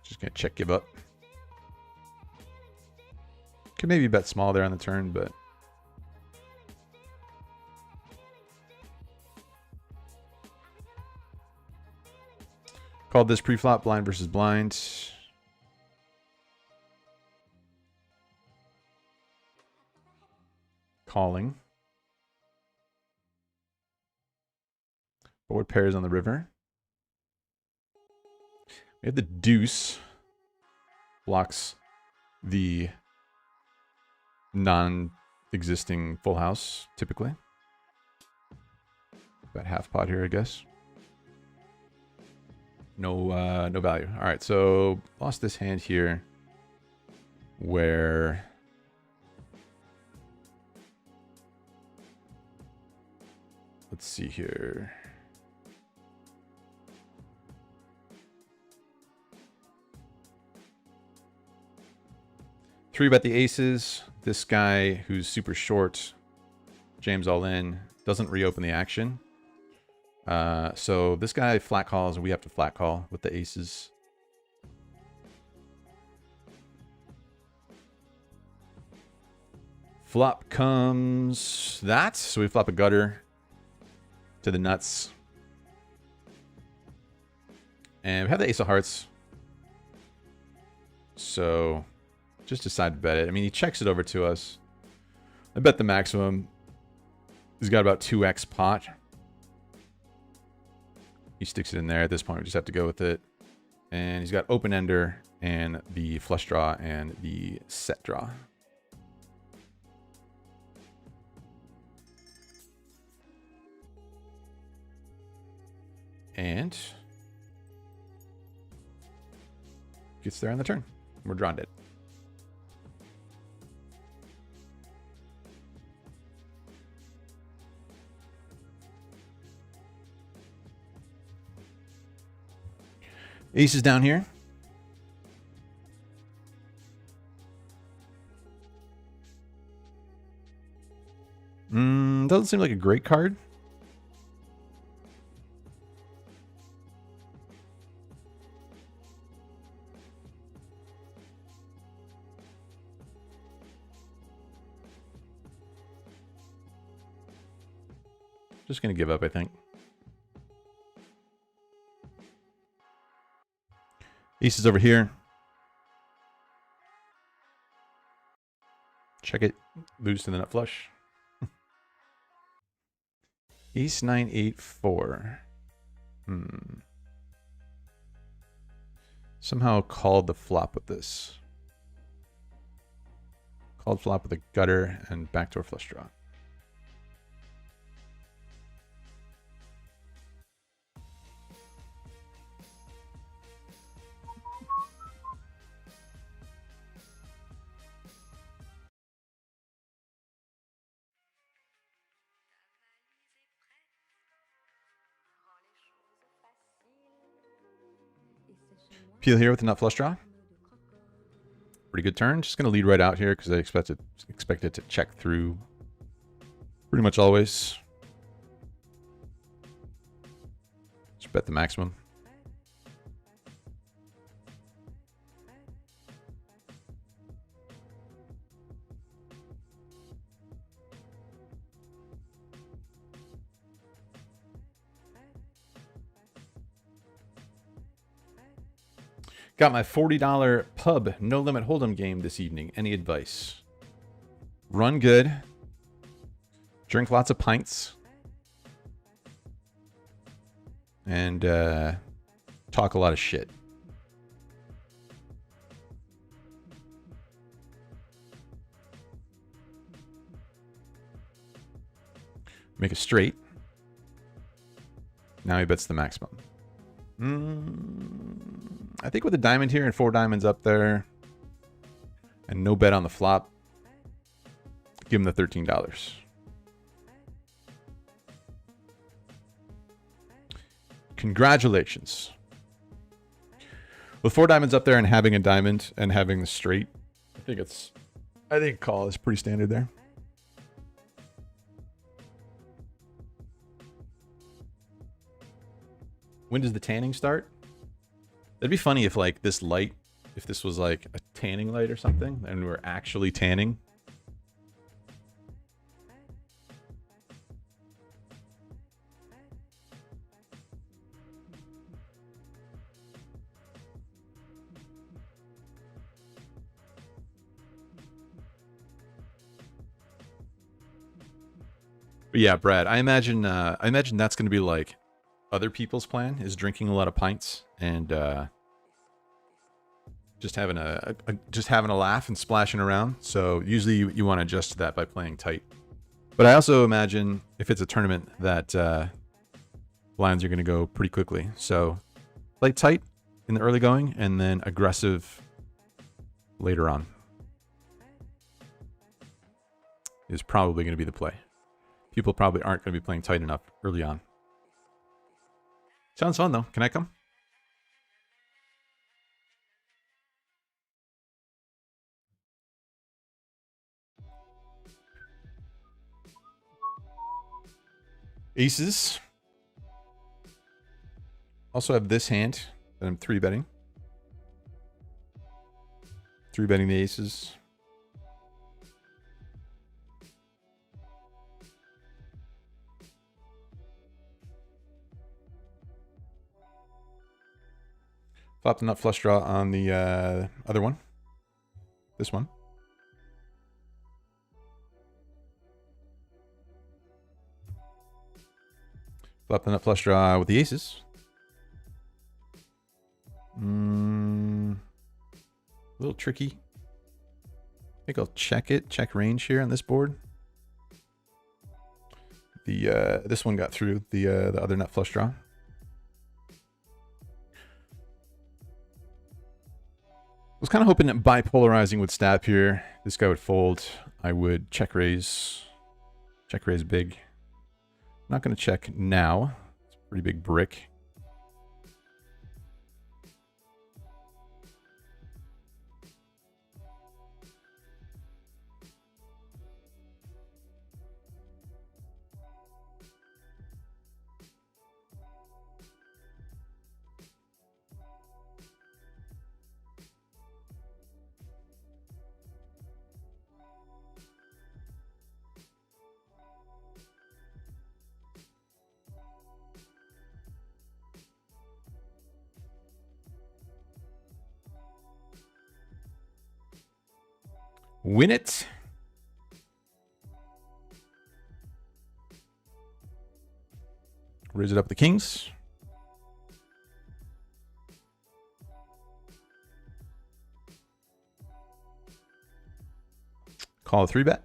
Just gonna check give up. Could maybe bet small there on the turn, but called this pre-flop blind versus blind. calling. Forward pairs on the river. We have the deuce. Blocks the non-existing full house, typically. About half pot here, I guess. No, no value. All right, so lost this hand here where let's see here. Three bet the aces. This guy who's super short, jams all in, doesn't reopen the action. So this guy flat calls and we have to flat call with the aces. Flop comes that. So we flop a gutter to the nuts. And we have the ace of hearts. So just decide to bet it. I mean, he checks it over to us. I bet the maximum. He's got about 2x pot. He sticks it in there. At this point, we just have to go with it. And he's got open ender and the flush draw and the set draw. And gets there on the turn. We're drawn dead. Ace is down here. Doesn't seem like a great card. Just gonna give up, I think. Ace is over here. Check it. Lose to the nut flush. Ace 9 8 4. Somehow called the flop with this. Called flop with a gutter and backdoor flush draw. Peel here with the nut flush draw. Pretty good turn. Just going to lead right out here because I expect it to check through pretty much always. Just bet the maximum. Got my $40 pub no limit hold'em game this evening. Any advice? Run good. Drink lots of pints. And talk a lot of shit. Make a straight. Now he bets the maximum. I think with a diamond here and 4 diamonds up there and no bet on the flop, give him the $13. Congratulations. With 4 diamonds up there and having a diamond and having the straight, I think call is pretty standard there. When does the tanning start? That'd be funny if like this light, if this was like a tanning light or something and we're actually tanning. But yeah, Brad, I imagine that's going to be like other people's plan is drinking a lot of pints and just having a laugh and splashing around. So usually you want to adjust to that by playing tight. But I also imagine if it's a tournament that lines are going to go pretty quickly. So play tight in the early going and then aggressive later on is probably going to be the play. People probably aren't going to be playing tight enough early on. Sounds fun though. Can I come? Aces. Also have this hand that I'm 3-betting. 3-betting the aces. Flop the nut flush draw on the other one. This one. Flop the nut flush draw with the aces. A little tricky. I think I'll check it. Check range here on this board. This one got through the other nut flush draw. I was kind of hoping that bipolarizing would snap here. This guy would fold. I would check raise big. Not going to check now. It's a pretty big brick. Win it. Raise it up the kings. Call a 3-bet.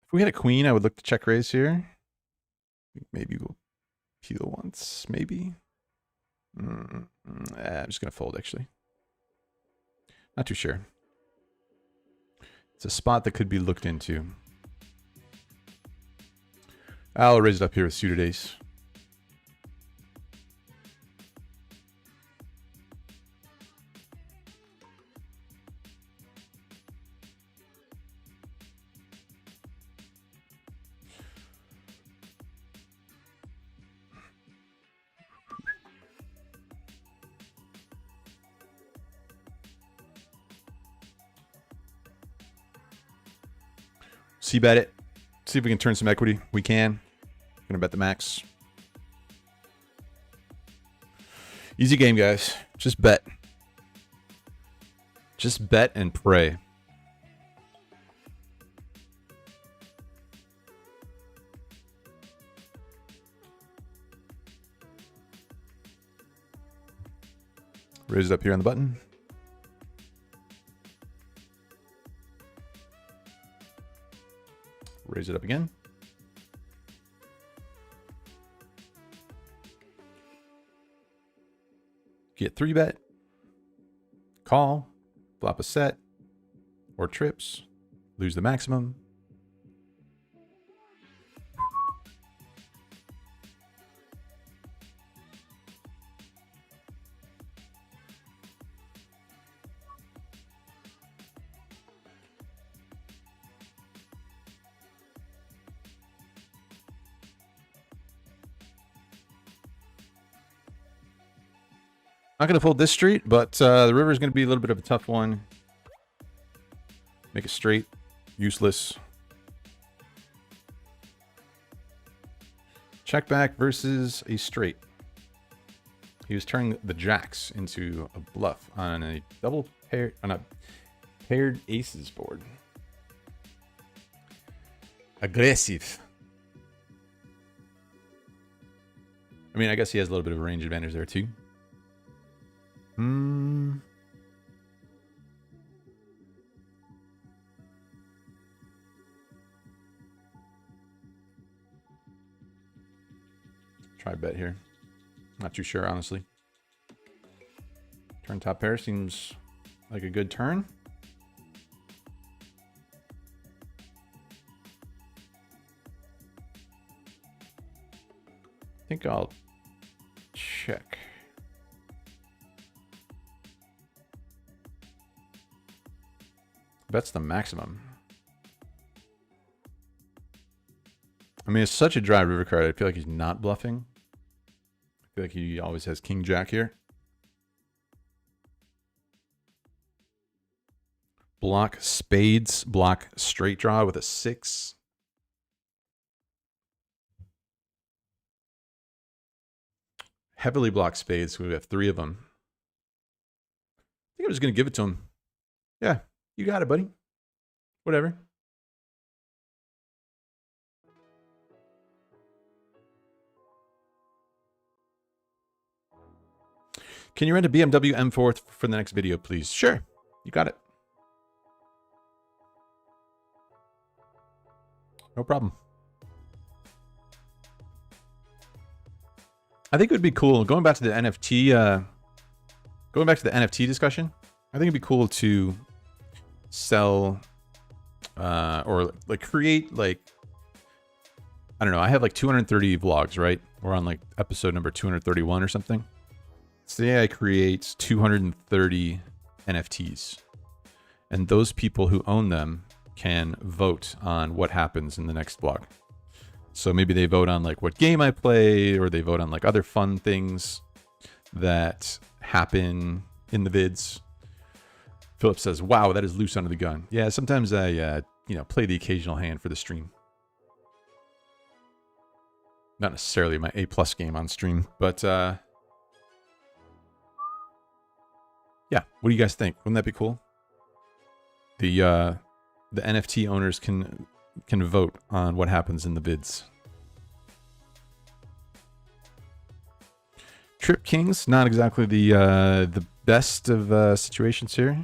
If we had a queen, I would look to check raise here. Maybe we'll peel once, maybe. I'm just going to fold, actually. Not too sure. It's a spot that could be looked into. I'll raise it up here with suited ace. C-bet it. See if we can turn some equity. We can. Gonna bet the max. Easy game, guys. Just bet. Just bet and pray. Raise it up here on the button. Raise it up again. Get 3-bet. Call. Flop a set. Or trips. Lose the maximum. Not going to fold this street, but the river is going to be a little bit of a tough one. Make it straight. Useless. Check back versus a straight. He was turning the jacks into a bluff on a double pair, on a paired aces board. Aggressive. I mean, I guess he has a little bit of a range advantage there too. Try bet here. Not too sure, honestly. Turn top pair seems like a good turn. I think I'll check. That's the maximum. I mean, it's such a dry river card. I feel like he's not bluffing. I feel like he always has king jack here. Block spades, block straight draw with a 6. Heavily block spades, so we have 3 of them. I think I'm just going to give it to him. Yeah, you got it, buddy. Whatever. Can you rent a BMW M4 for the next video, please? Sure, you got it. No problem. I think it would be cool, going back to the NFT discussion, I think it'd be cool to sell or like create like, I don't know, I have like 230 vlogs, right? We're on like episode number 231 or something. Say I create 230 NFTs, and those people who own them can vote on what happens in the next vlog. So maybe they vote on like what game I play, or they vote on like other fun things that happen in the vids. Philip says, wow, that is loose under the gun. Yeah, sometimes I, play the occasional hand for the stream. Not necessarily my A+ game on stream, but yeah, what do you guys think? Wouldn't that be cool? The NFT owners can vote on what happens in the vids. Trip Kings, not exactly the best of situations here.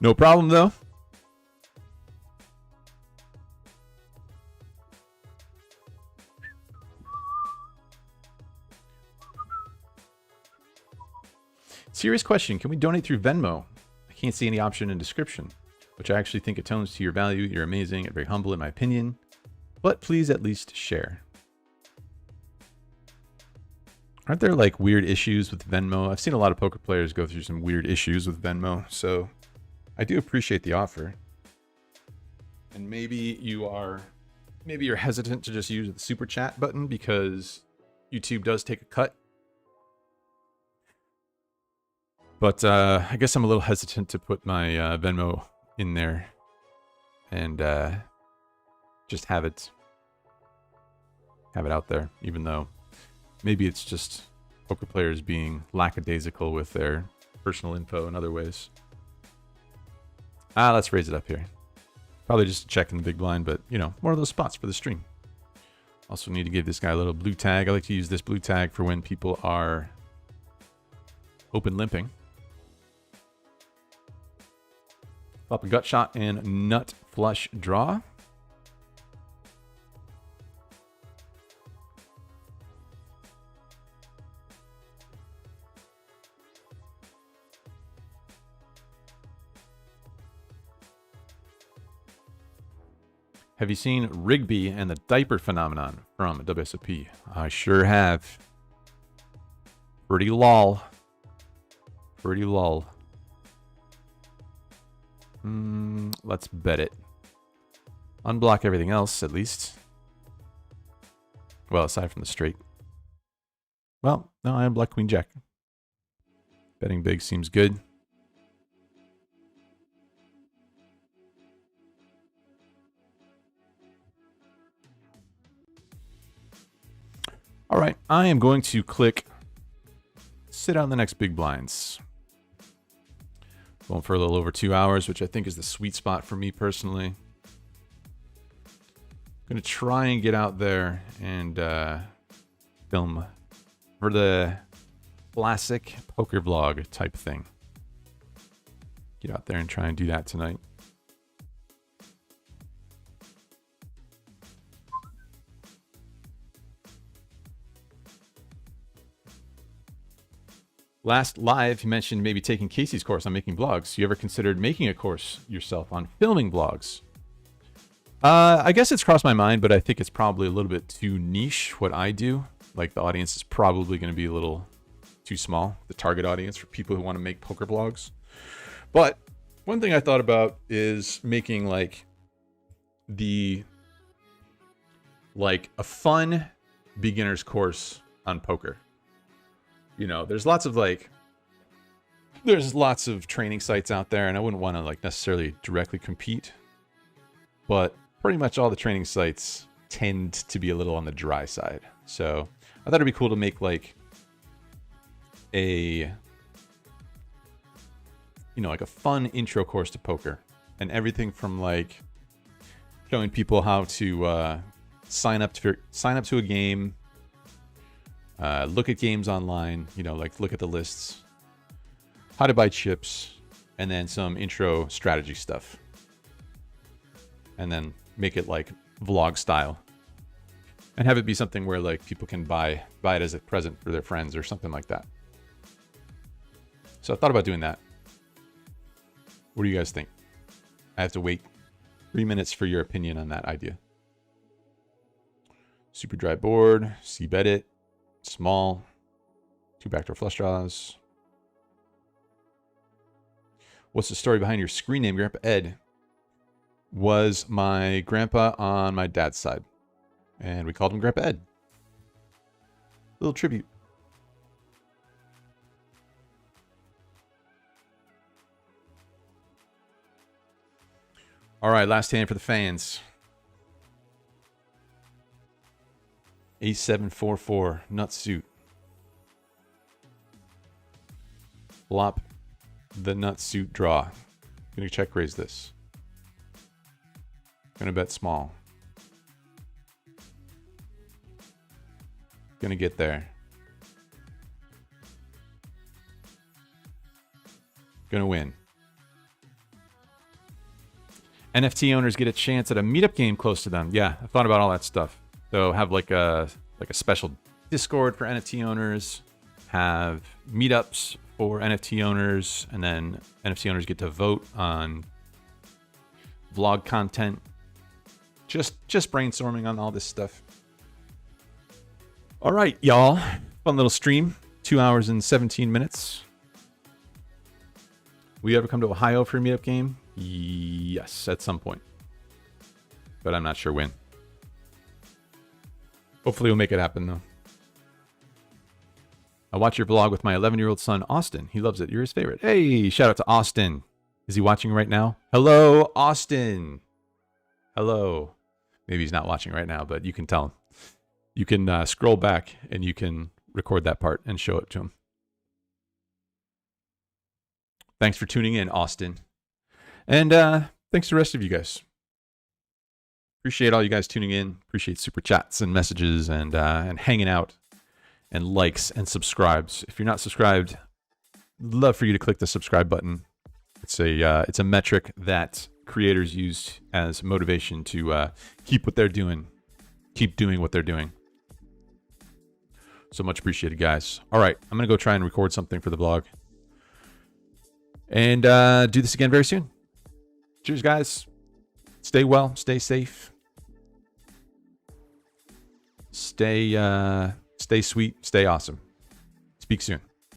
No problem though. Serious question, can we donate through Venmo? I can't see any option in description, which I actually think atones to your value. You're amazing and very humble in my opinion, but please at least share. Aren't there like weird issues with Venmo? I've seen a lot of poker players go through some weird issues with Venmo, so I do appreciate the offer. And maybe you're hesitant to just use the super chat button because YouTube does take a cut. But I guess I'm a little hesitant to put my Venmo in there and just have it out there, even though maybe it's just poker players being lackadaisical with their personal info in other ways. Let's raise it up here. Probably just a check in the big blind, but more of those spots for the stream. Also need to give this guy a little blue tag. I like to use this blue tag for when people are open limping. Flop a gut shot and nut flush draw. Have you seen Rigby and the diaper phenomenon from WSOP? I sure have. Pretty lol. Pretty lull. Let's bet it. Unblock everything else, at least. Well, aside from the straight. Well, no, I unblock Queen Jack. Betting big seems good. All right, I am going to click sit on the next big blinds. Going for a little over 2 hours, which I think is the sweet spot for me personally. I'm going to try and get out there and film for the classic poker vlog type thing. Get out there and try and do that tonight. Last live, you mentioned maybe taking Casey's course on making vlogs. You ever considered making a course yourself on filming vlogs? I guess it's crossed my mind, but I think it's probably a little bit too niche what I do. Like the audience is probably going to be a little too small, the target audience for people who want to make poker vlogs. But one thing I thought about is making like a fun beginner's course on poker. You know, there's lots of training sites out there, and I wouldn't want to like necessarily directly compete, but pretty much all the training sites tend to be a little on the dry side. So I thought it'd be cool to make like a fun intro course to poker, and everything from like showing people how to sign up to a game, look at games online, like look at the lists, how to buy chips, and then some intro strategy stuff. And then make it like vlog style. And have it be something where like people can buy it as a present for their friends or something like that. So I thought about doing that. What do you guys think? I have to wait 3 minutes for your opinion on that idea. Super dry board, c-bet it. Small, 2 backdoor flush draws. What's the story behind your screen name? Grandpa Ed was my grandpa on my dad's side, and we called him Grandpa Ed. Little tribute. All right, last hand for the fans. A744 nut suit. Flop the nut suit draw. Gonna check raise this. Gonna bet small. Gonna get there. Gonna win. NFT owners get a chance at a meetup game close to them. Yeah, I thought about all that stuff. So have like a special Discord for NFT owners, have meetups for NFT owners, and then NFT owners get to vote on vlog content. Just brainstorming on all this stuff. All right, y'all. Fun little stream. 2 hours and 17 minutes. Will you ever come to Ohio for a meetup game? Yes, at some point. But I'm not sure when. Hopefully we'll make it happen, though. I watch your vlog with my 11-year-old son, Austin. He loves it. You're his favorite. Hey, shout out to Austin. Is he watching right now? Hello, Austin. Hello. Maybe he's not watching right now, but you can tell him. You can scroll back and you can record that part and show it to him. Thanks for tuning in, Austin. And thanks to the rest of you guys. Appreciate all you guys tuning in. Appreciate super chats and messages and hanging out and likes and subscribes. If you're not subscribed, love for you to click the subscribe button. It's a metric that creators use as motivation to keep what they're doing, keep doing what they're doing. So much appreciated, guys. All right, I'm gonna go try and record something for the vlog and do this again very soon. Cheers, guys. Stay well, stay safe, stay sweet, stay awesome. Speak soon.